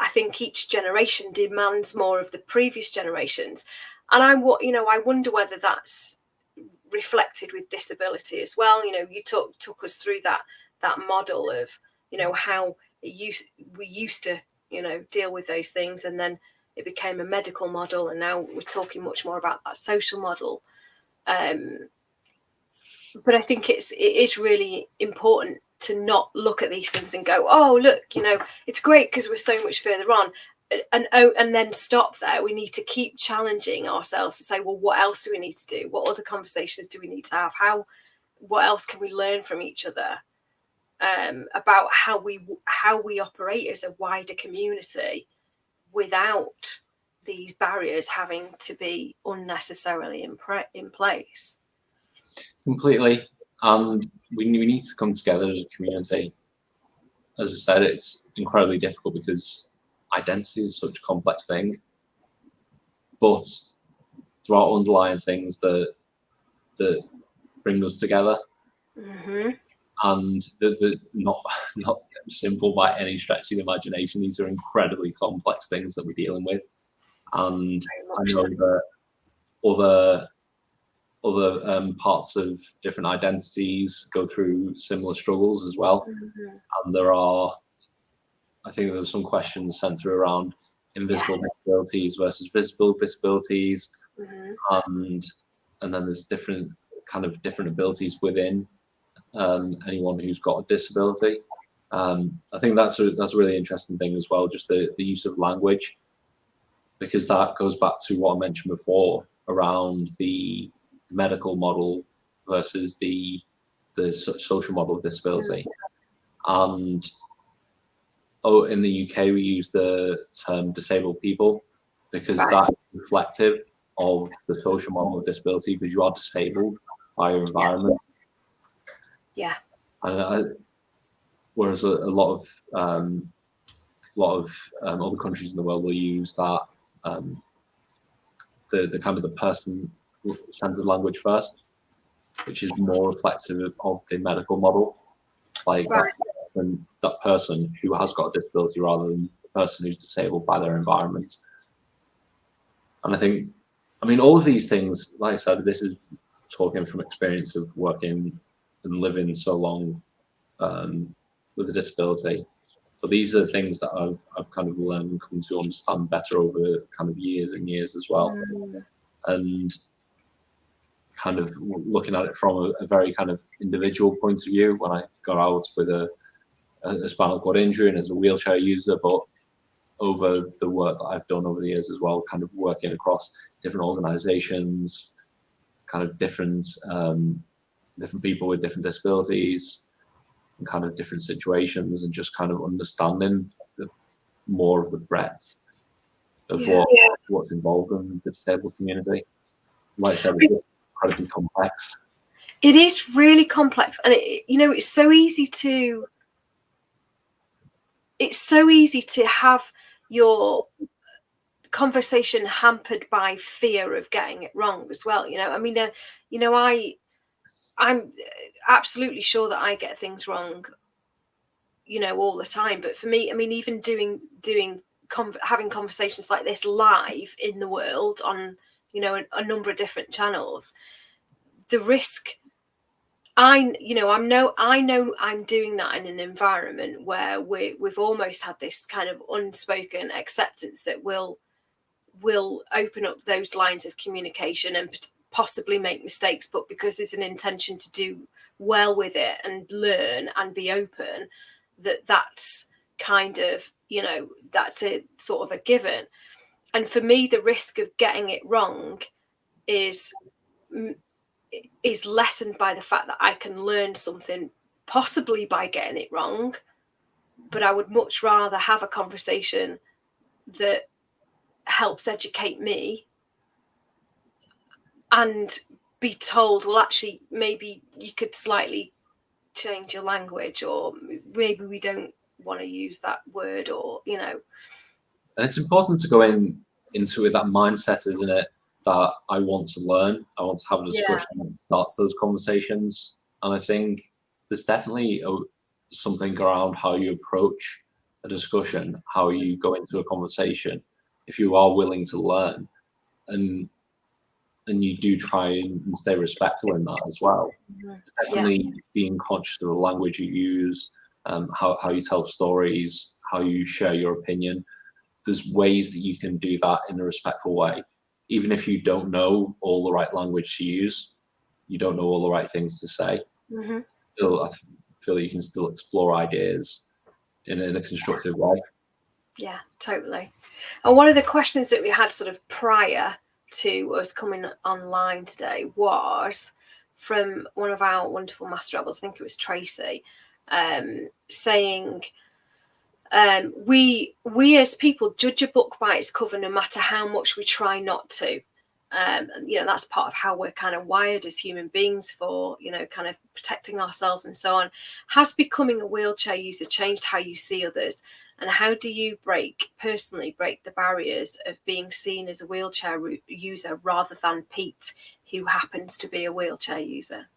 I think each generation demands more of the previous generations. And I wonder whether that's reflected with disability as well. You took us through that model of how we used to deal with those things, and then it became a medical model, and now we're talking much more about that social model. But I think it is really important to not look at these things and go, oh, look, it's great because we're so much further on, and then stop there. We need to keep challenging ourselves to say, well, what else do we need to do? What other conversations do we need to have? What else can we learn from each other about how we operate as a wider community without these barriers having to be unnecessarily in place? Completely. And we need to come together as a community. As I said, it's incredibly difficult because identity is such a complex thing. But there are underlying things that bring us together. Mm-hmm. And not simple by any stretch of the imagination. These are incredibly complex things that we're dealing with, and I know that other parts of different identities go through similar struggles as well. And I think there were some questions sent through around invisible disabilities versus visible disabilities, and then there's different abilities within anyone who's got a disability. I think that's a really interesting thing as well, just the use of language, because that goes back to what I mentioned before around the medical model versus the social model of disability. And in the UK, we use the term disabled people because that is reflective of the social model of disability, because you are disabled by your environment. Yeah. And whereas a lot of other countries in the world will use that the kind of the person-centered language first, which is more reflective of the medical model, like that person who has got a disability rather than the person who's disabled by their environment. And I mean, all of these things, like I said, this is talking from experience of working and living so long with a disability. But these are the things that I've kind of learned and come to understand better over kind of years and years as well. And kind of looking at it from a very kind of individual point of view when I got out with a spinal cord injury and as a wheelchair user, but over the work that I've done over the years as well, kind of working across different organizations, kind of different people with different disabilities and kind of different situations, and just kind of understanding more of the breadth of what's involved in the disabled community. Like I said, it's incredibly complex. It is really complex, and it's so easy to have your conversation hampered by fear of getting it wrong as well. I mean, I'm absolutely sure that I get things wrong, all the time. But for me, I mean, even having conversations like this live in the world on, a number of different channels, the risk. I know I'm doing that in an environment where we've almost had this kind of unspoken acceptance that we'll open up those lines of communication and possibly make mistakes, but because there's an intention to do well with it and learn and be open, that's kind of, that's a sort of a given. And for me, the risk of getting it wrong is lessened by the fact that I can learn something possibly by getting it wrong. But I would much rather have a conversation that helps educate me and be told, well, actually, maybe you could slightly change your language, or maybe we don't want to use that word, or And it's important to go into it with that mindset, isn't it? That I want to learn, I want to have a discussion that starts those conversations. And I think there's definitely something around how you approach a discussion, how you go into a conversation, if you are willing to learn, and you do try and stay respectful in that as well. Definitely being conscious of the language you use, how you tell stories, how you share your opinion. There's ways that you can do that in a respectful way. Even if you don't know all the right language to use, you don't know all the right things to say, still, I feel you can still explore ideas in a constructive way. Yeah, totally. And one of the questions that we had sort of prior to us coming online today was from one of our wonderful Master Rebels, I think it was Tracy, saying, we as people judge a book by its cover no matter how much we try not to. That's part of how we're kind of wired as human beings for, kind of protecting ourselves and so on. Has becoming a wheelchair user changed how you see others? And how do you personally break the barriers of being seen as a wheelchair user rather than Pete, who happens to be a wheelchair user?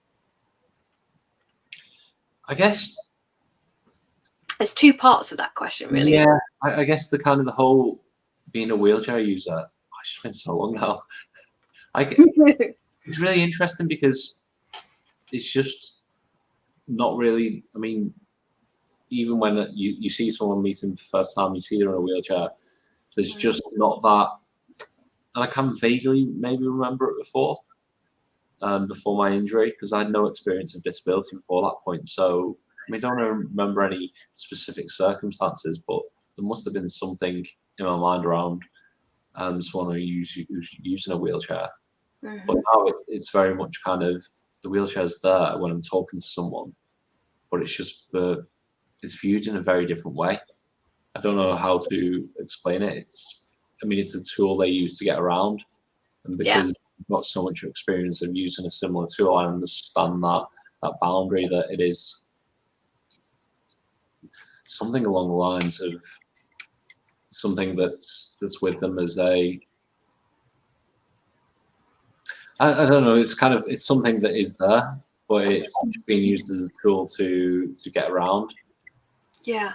I guess There's two parts of that question, really. Yeah, I guess the kind of the whole being a wheelchair user. Oh, it's just been so long now. It's really interesting because it's just not really. I mean, even when you see someone meeting the first time, you see they're in a wheelchair. There's just not that, and I can vaguely maybe remember it before my injury, because I had no experience of disability before that point. So I mean, I don't remember any specific circumstances, but there must have been something in my mind around someone who's using a wheelchair. But now it's very much kind of the wheelchair's there when I'm talking to someone, but it's just it's viewed in a very different way. I don't know how to explain it. I mean, it's a tool they use to get around, and because I've got so much experience of using a similar tool, I understand that boundary, that it is something along the lines of something that's with them as I don't know. It's something that is there, but it's being used as a tool to get around. Yeah.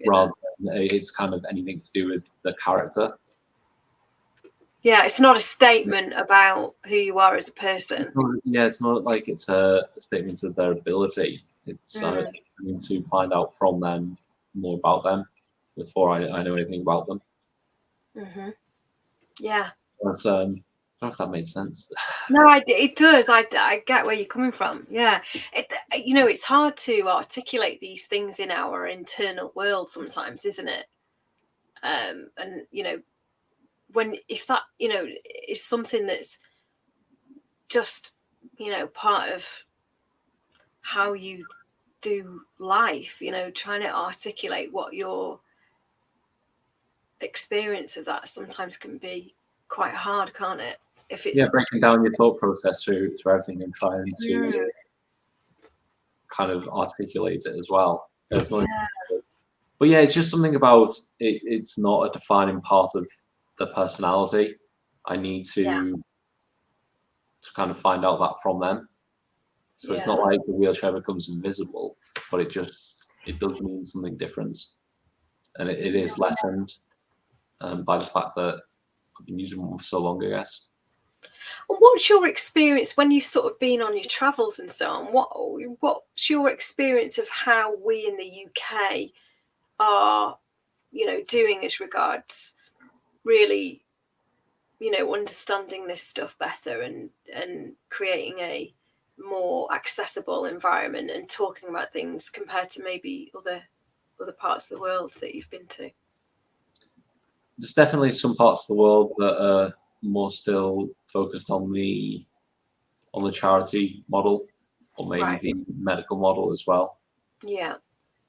Rather than it's kind of anything to do with the character. Yeah, it's not a statement about who you are as a person. It's not like it's a statement of their ability. It's I need to find out from them more about them before I know anything about them. Yeah. But, I don't know if that made sense. No, it does. I get where you're coming from. Yeah, it's hard to articulate these things in our internal world sometimes, isn't it? And if that is something that's just part of how you do life, trying to articulate what your experience of that sometimes can be quite hard, can't it? If it's breaking down your thought process through everything and trying to kind of articulate it as well. But yeah, it's just something about it. It's not a defining part of the personality. I need to kind of find out that from them. So it's not like the wheelchair becomes invisible, but it does mean something different, and it is lessened by the fact that I've been using one for so long, I guess. What's your experience when you've sort of been on your travels and so on? What's your experience of how we in the UK are, doing as regards really, understanding this stuff better and creating a more accessible environment and talking about things compared to maybe other parts of the world that you've been to? There's definitely some parts of the world that are more still focused on the charity model, or maybe the medical model as well. Yeah.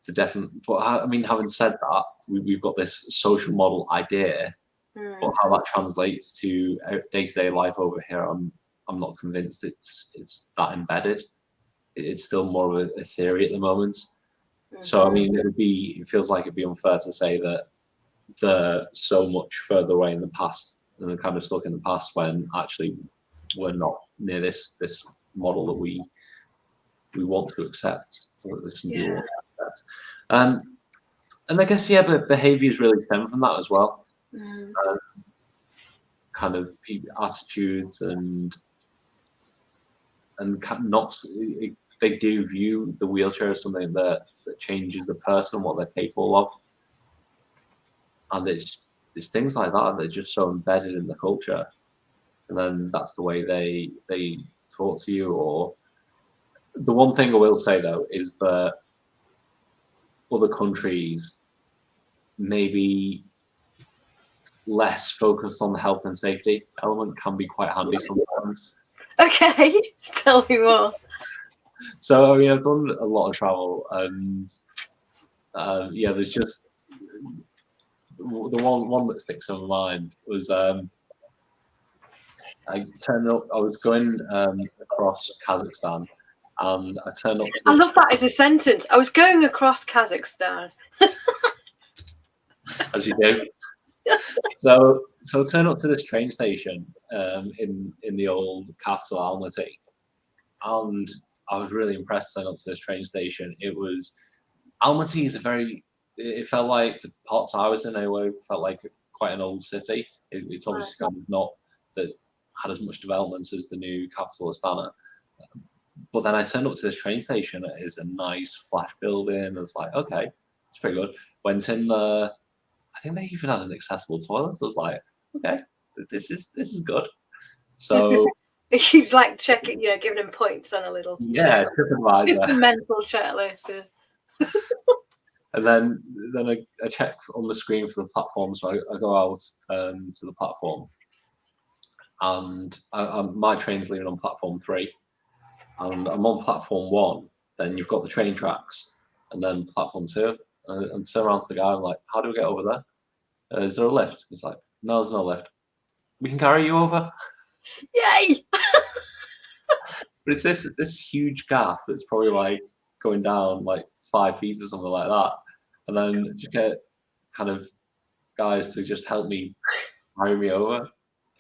But I mean, having said that, we've got this social model idea, but how that translates to day-to-day life over here, I'm not convinced it's that embedded. It's still more of a theory at the moment. So I mean, it feels like it'd be unfair to say that they're so much further away in the past and they're kind of stuck in the past, when actually we're not near this model that we want to accept. So there's some people want to accept. And I guess but behaviours really stem from that as well. Kind of attitudes and not. They do view the wheelchair as something that changes the person, what they're capable of, and it's things like that that are just so embedded in the culture, and then that's the way they talk to you. Or the one thing I will say though is that other countries maybe less focused on the health and safety element can be quite handy sometimes. Okay, tell me more. So I mean, I've done a lot of travel, and there's just the one that sticks in my mind was I turned up. I was going across Kazakhstan, and I turned up. I love that as a sentence. I was going across Kazakhstan. As you do. So I turned up to this train station in the old capital, Almaty, and I was really impressed turning up to this train station. Almaty is a very it felt like the parts I was in anyway felt like quite an old city. It's obviously kind of not that had as much development as the new capital Astana. But then I turned up to this train station. It is a nice flash building. It's like, okay, it's pretty good. Went in there. I think they even had an accessible toilet. So I was like, okay, this is good. So you'd like checking, giving them points on a little TripAdvisor. mental checklist. Yeah. And then I check on the screen for the platform. So I go out to the platform, and my train's leaving on platform 3, and I'm on platform 1. Then you've got the train tracks, and then platform 2. And turn around to the guy. I'm like, how do we get over there? Is there a lift? He's like, no, there's no lift. We can carry you over. Yay! But it's this huge gap that's probably like going down like 5 feet or something like that, and then just get kind of guys to just help me carry me over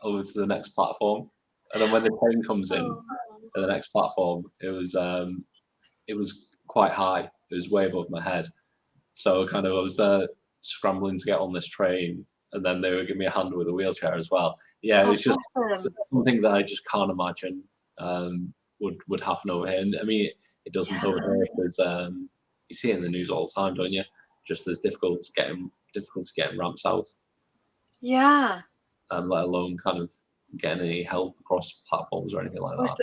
to the next platform. And then when the train comes in at the next platform, it was quite high. It was way above my head. So I was there scrambling to get on this train, and then they would give me a hand with a wheelchair as well. Yeah, it was just something that I just can't imagine would happen over here. And I mean, it doesn't over here. There's you see it in the news all the time, don't you? Just as difficult to get ramps out. Yeah. Let alone kind of getting any help across platforms or anything like that.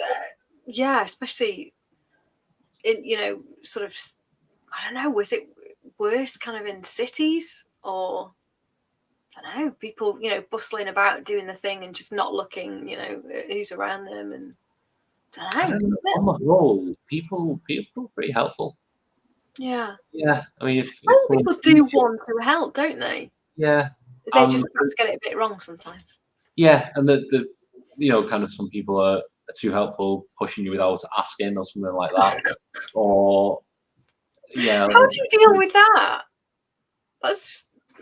Yeah, especially in sort of, I don't know, was it worse kind of in cities, or I don't know, people bustling about doing the thing and just not looking at who's around them, and I don't know. On the whole, people are pretty helpful. Yeah. I mean, if people do want to help, don't they? Yeah. They just get it a bit wrong sometimes. Yeah, and the kind of some people are too helpful, pushing you without asking or something like that. Or how do you deal with that? That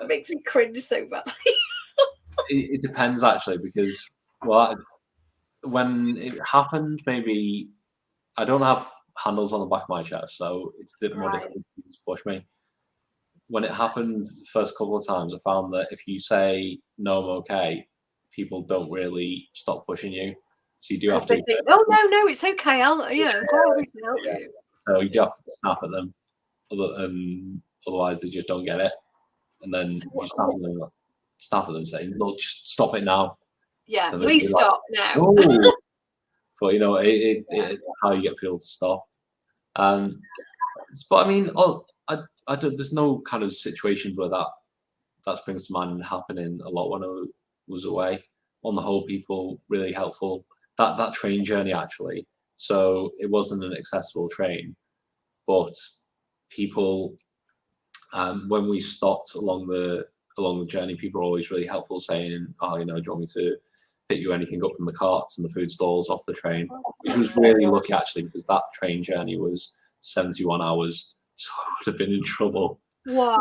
makes me cringe so badly. It depends actually, because when it happened, maybe I don't have handles on the back of my chest, so it's a bit more difficult to push me. When it happened the first couple of times, I found that if you say no, I'm okay, people don't really stop pushing you. So you do have to think, oh no, it's okay. I'll help you. So you do have to snap at them, otherwise they just don't get it. And then you snap at them saying, "Look, just stop it now." Yeah, please stop now. Oh. But it's how you get people to stop. But I mean, I don't. There's no kind of situations where that springs to mind happening a lot when I was away. On the whole, people really helpful. That train journey actually. So it wasn't an accessible train, but people, when we stopped along the journey, people were always really helpful, saying, "Oh, do you want me to pick you anything up from the carts and the food stalls off the train?" Which was really lucky actually, because that train journey was 71 hours, so I would have been in trouble. Wow,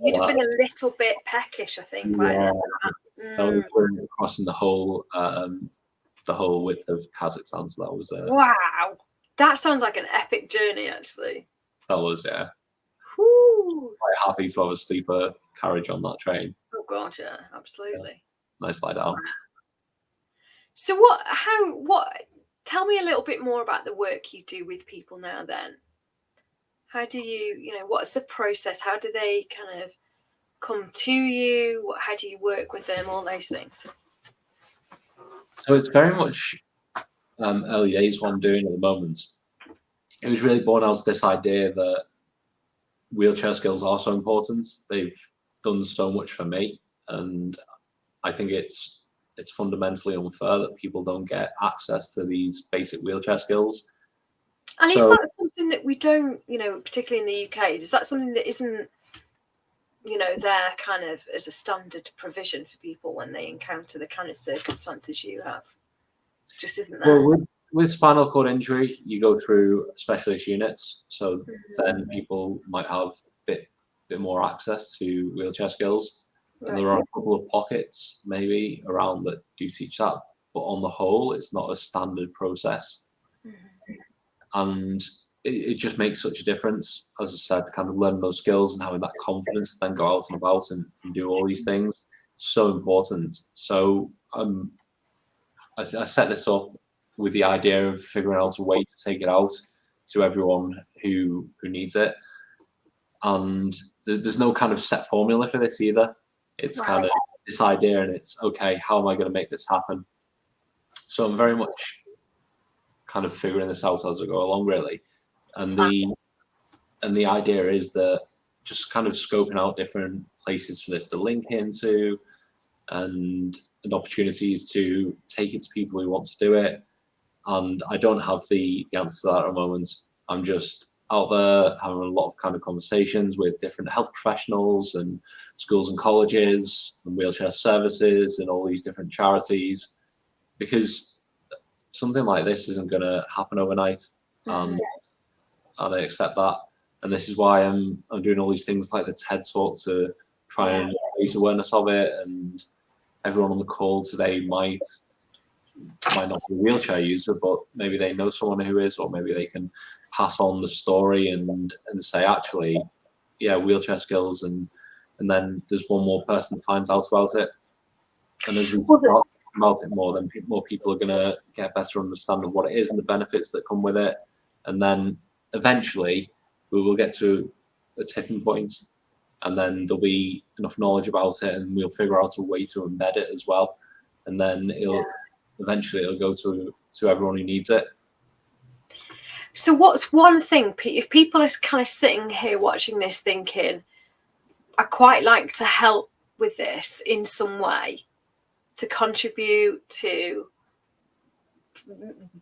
you'd have been a little bit peckish, I think. Crossing the whole width of Kazakhstan, so that was wow. That sounds like an epic journey, actually. That was, yeah. Woo. Quite happy to have a sleeper carriage on that train. Oh god, yeah, absolutely. Yeah. Nice lie down. So tell me a little bit more about the work you do with people now then. How do you, what's the process? How do they kind of come to you? How do you work with them? All those things. So it's very much early days what I'm doing at the moment. It was really born out of this idea that wheelchair skills are so important. They've done so much for me, and I think it's fundamentally unfair that people don't get access to these basic wheelchair skills. And is that something that we don't, particularly in the UK, is that something that isn't, there kind of as a standard provision for people when they encounter the kind of circumstances you have? Just isn't there? Well, with spinal cord injury, you go through specialist units, so then people might have a bit more access to wheelchair skills. Right. And there are a couple of pockets maybe around that do teach that, but on the whole, it's not a standard process. And it just makes such a difference. As I said, kind of learning those skills and having that confidence, then go out and about and do all these things. So important. So I set this up with the idea of figuring out a way to take it out to everyone who needs it. And there's no kind of set formula for this either. It's kind of this idea, and it's okay, how am I going to make this happen? So I'm very much kind of figuring this out as I go along, really. And the idea is that just kind of scoping out different places for this to link into, and opportunities to take it to people who want to do it. And I don't have the answer to that at the moment. I'm just out there having a lot of kind of conversations with different health professionals and schools and colleges and wheelchair services and all these different charities, because something like this isn't going to happen overnight. And I accept that. And this is why I'm doing all these things like the TED Talk to try and raise awareness of it. And everyone on the call today might not be a wheelchair user, but maybe they know someone who is, or maybe they can pass on the story and say, actually, yeah, wheelchair skills, and then there's one more person that finds out about it. And as we talk about it more, then more people are going to get a better understanding of what it is and the benefits that come with it. And then eventually we will get to a tipping point, and then there'll be enough knowledge about it, and we'll figure out a way to embed it as well. And then eventually it'll go to everyone who needs it. So what's one thing, if people are kind of sitting here watching this thinking, I quite like to help with this in some way, to contribute, to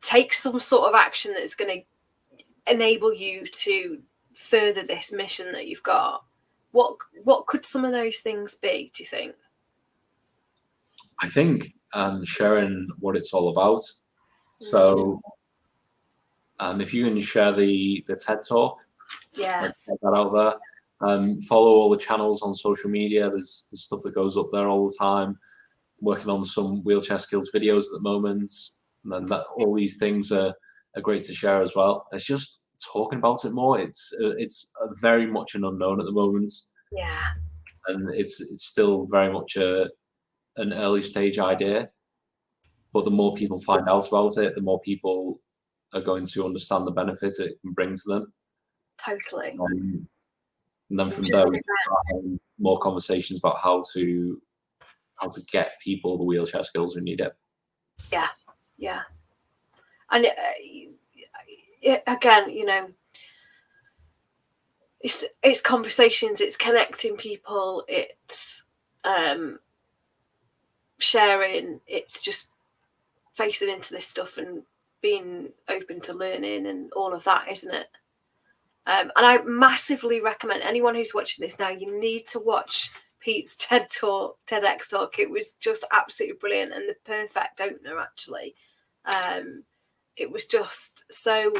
take some sort of action that's going to enable you to further this mission that you've got, what could some of those things be, do you think? I think sharing what it's all about. So if you can share the TED Talk, get that out there. Follow all the channels on social media. There's stuff that goes up there all the time. Working on some wheelchair skills videos at the moment, and then all these things are great to share as well. It's just talking about it more. It's very much an unknown at the moment. Yeah. And it's still very much an early stage idea. But the more people find out about it, the more people are going to understand the benefits it can bring to them. Totally. And then from there, we can start having more conversations about how to get people the wheelchair skills who need it. Yeah. And again, it's conversations, it's connecting people, it's sharing, it's just facing into this stuff and being open to learning and all of that, isn't it? And I massively recommend anyone who's watching this now, you need to watch Pete's TEDx talk. It was just absolutely brilliant, and the perfect opener, actually. It was just so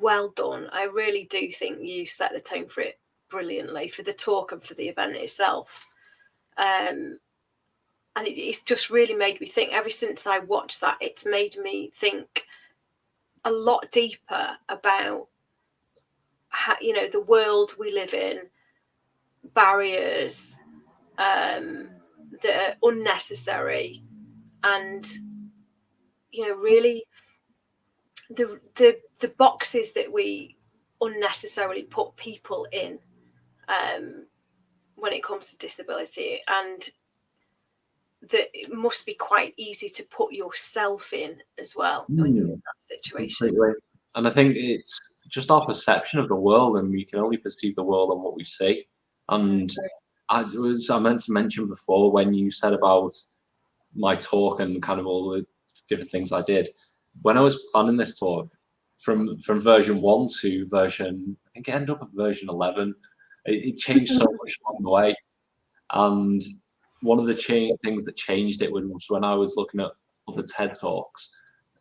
well done. I really do think you set the tone for it brilliantly, for the talk and for the event itself. And it's just really made me think. Ever since I watched that, it's made me think a lot deeper about how, the world we live in, barriers that are unnecessary, and really the boxes that we unnecessarily put people in when it comes to disability, and that it must be quite easy to put yourself in as well when you're in that situation. Completely. And I think it's just our perception of the world, and we can only perceive the world on what we see. And I meant to mention before, when you said about my talk and kind of all the different things I did, when I was planning this talk, from version 1 to version, I think it ended up at version 11, it changed so much along the way. And one of the things that changed it was when I was looking at other TED Talks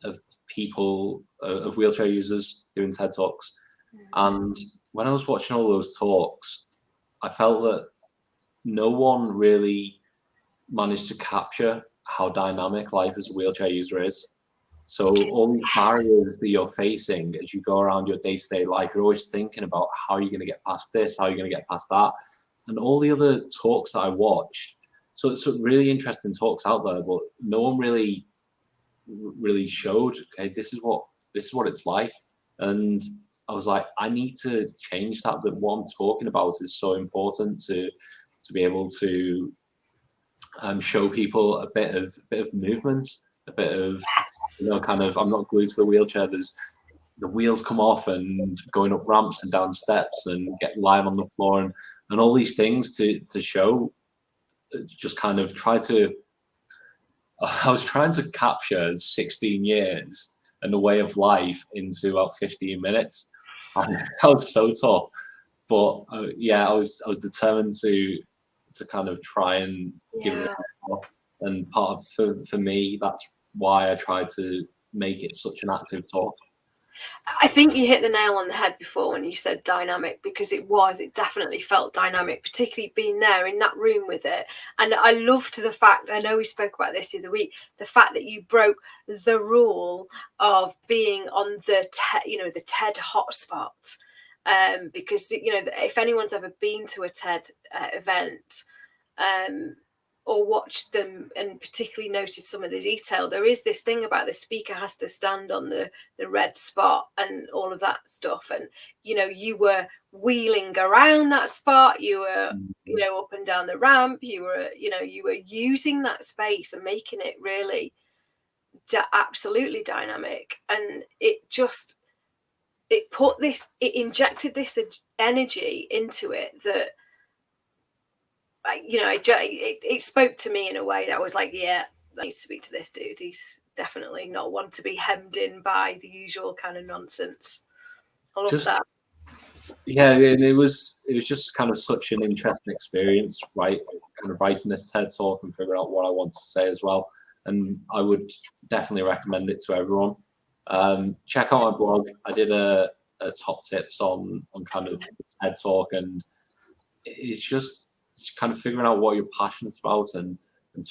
of people, of wheelchair users doing TED Talks. And when I was watching all those talks, I felt that no one really managed to capture how dynamic life as a wheelchair user is. So all these barriers that you're facing as you go around your day-to-day life, you're always thinking about how you're going to get past this, how you're going to get past that. And all the other talks that I watched, so it's some really interesting talks out there, but no one really showed, okay, this is what it's like. And I was like, I need to change that. That what I'm talking about is so important to be able to show people a bit of movement, a bit of, you know, kind of, I'm not glued to the wheelchair. There's the wheels come off and going up ramps and down steps and get lying on the floor and all these things to show, just kind of try to, I was trying to capture 16 years and the way of life into about 15 minutes. And that was so tough. But yeah, I was determined to kind of try and give it a go. And part of, for me, that's why I tried to make it such an active talk. I think you hit the nail on the head before when you said dynamic, because it definitely felt dynamic, particularly being there in that room with it. And I loved the fact, I know we spoke about this the other week, the fact that you broke the rule of being on the TED hotspot. Because, you know, if anyone's ever been to a TED event, or watched them and particularly noticed some of the detail, there is this thing about the speaker has to stand on the red spot and all of that stuff. And, you know, you were wheeling around that spot, you were, you know, up and down the ramp, you were using that space and making it really absolutely dynamic. And it injected this energy into it that, you know, it spoke to me in a way that was like, yeah, I need to speak to this dude. He's definitely not one to be hemmed in by the usual kind of nonsense. I love that. Yeah, and it was just kind of such an interesting experience, right? Kind of writing this TED talk and figuring out what I want to say as well. And I would definitely recommend it to everyone. Check out my blog. I did a top tips on kind of TED talk, and it's just kind of figuring out what you're passionate about and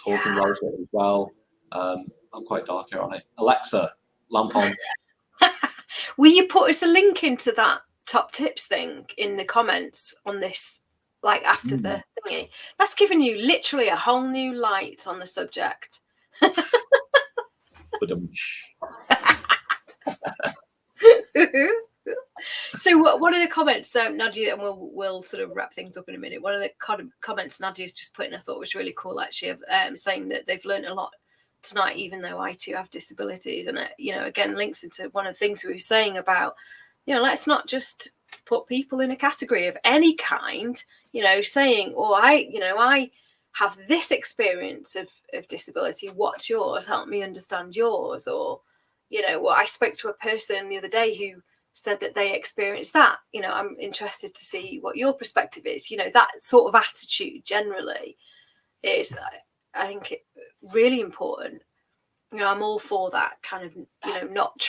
talking about it as well. I'm quite dark here on it. Alexa, lamp on. Will you put us a link into that top tips thing in the comments on this, like after the thingy? That's given you literally a whole new light on the subject. So one of the comments, Nadia, and we'll sort of wrap things up in a minute. One of the comments Nadia's just put in, I thought was really cool, actually, of saying that they've learned a lot tonight, even though I too have disabilities. And it, you know, again, links into one of the things we were saying about, you know, let's not just put people in a category of any kind, you know, saying, oh, I have this experience of disability. What's yours? Help me understand yours. Or, you know, well, I spoke to a person the other day who said that they experienced that. You know, I'm interested to see what your perspective is. You know, that sort of attitude generally is, I think, really important. You know, I'm all for that kind of, you know, not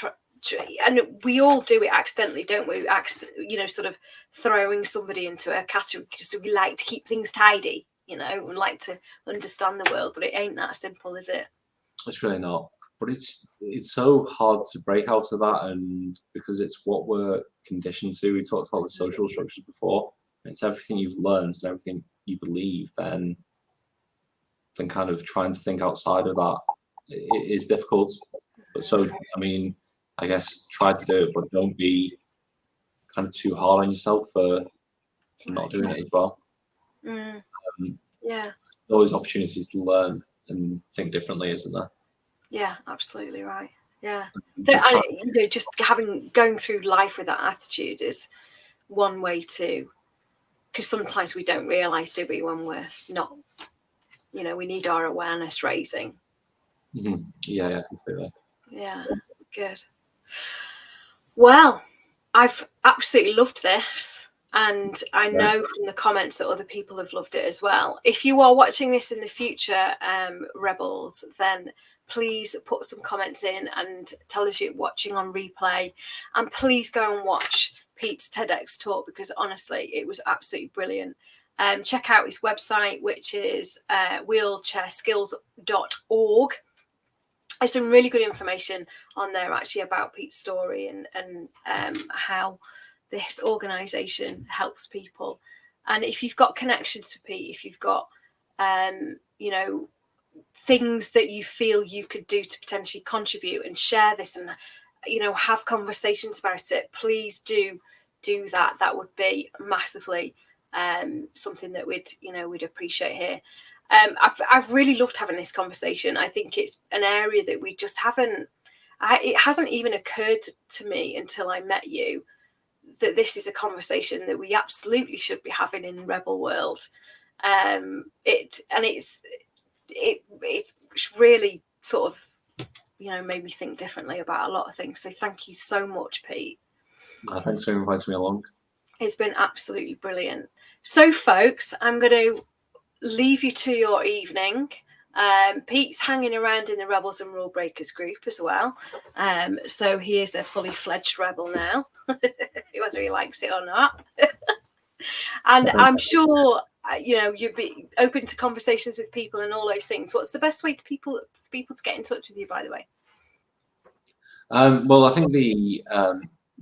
and we all do it accidentally, don't we? You know, sort of throwing somebody into a category because we like to keep things tidy, you know, we like to understand the world, but it ain't that simple, is it? It's really not. But it's so hard to break out of that, and because it's what we're conditioned to. We talked about the social structures before. It's everything you've learned and everything you believe. Then kind of trying to think outside of that, it is difficult. But so, I mean, I guess try to do it, but don't be kind of too hard on yourself for not doing it as well. Yeah, there's always opportunities to learn and think differently, isn't there? Yeah, absolutely right. Yeah, you know, just going through life with that attitude is one way to, because sometimes we don't realise, do we, when we're not, you know, we need our awareness raising. Mm-hmm. Yeah, I can see that. Yeah, good. Well, I've absolutely loved this. And I know from the comments that other people have loved it as well. If you are watching this in the future, Rebels, then please put some comments in and tell us you're watching on replay. And please go and watch Pete's TEDx talk, because honestly, it was absolutely brilliant. Check out his website, which is wheelchairskills.org. there's some really good information on there actually about Pete's story and how this organisation helps people. And if you've got connections to Pete, if you've got things that you feel you could do to potentially contribute and share this and have conversations about it, please do that. That would be massively something that we'd appreciate here. I've really loved having this conversation. I think it's an area that we just haven't. It hasn't even occurred to me until I met you that this is a conversation that we absolutely should be having in Rebel World. It's really sort of made me think differently about a lot of things. So thank you so much, Pete. Thanks for inviting me along. It's been absolutely brilliant. So folks, I'm going to leave you to your evening. Pete's hanging around in the Rebels and Rule Breakers group as well. So he is a fully fledged rebel now, whether he likes it or not. And I'm sure you'd be open to conversations with people and all those things. What's the best way for people to get in touch with you, by the way? Well, I think the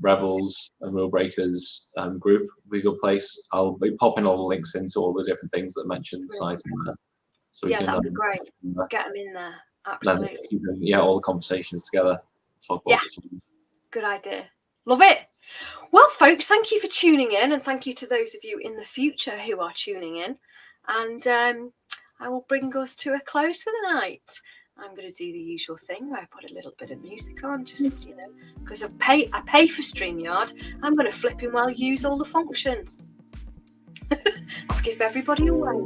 Rebels and Rule Breakers group would be a good place. I'll be popping all the links into all the different things that mentioned sites in there. So we can, that'd be great. Get them in there. Absolutely. All the conversations together. Talk about this one. Good idea. Love it. Well, folks, thank you for tuning in, and thank you to those of you in the future who are tuning in. And I will bring us to a close for the night. I'm going to do the usual thing where I put a little bit of music on, just because I pay for StreamYard. I'm going to flipping well use all the functions. Let's give everybody away.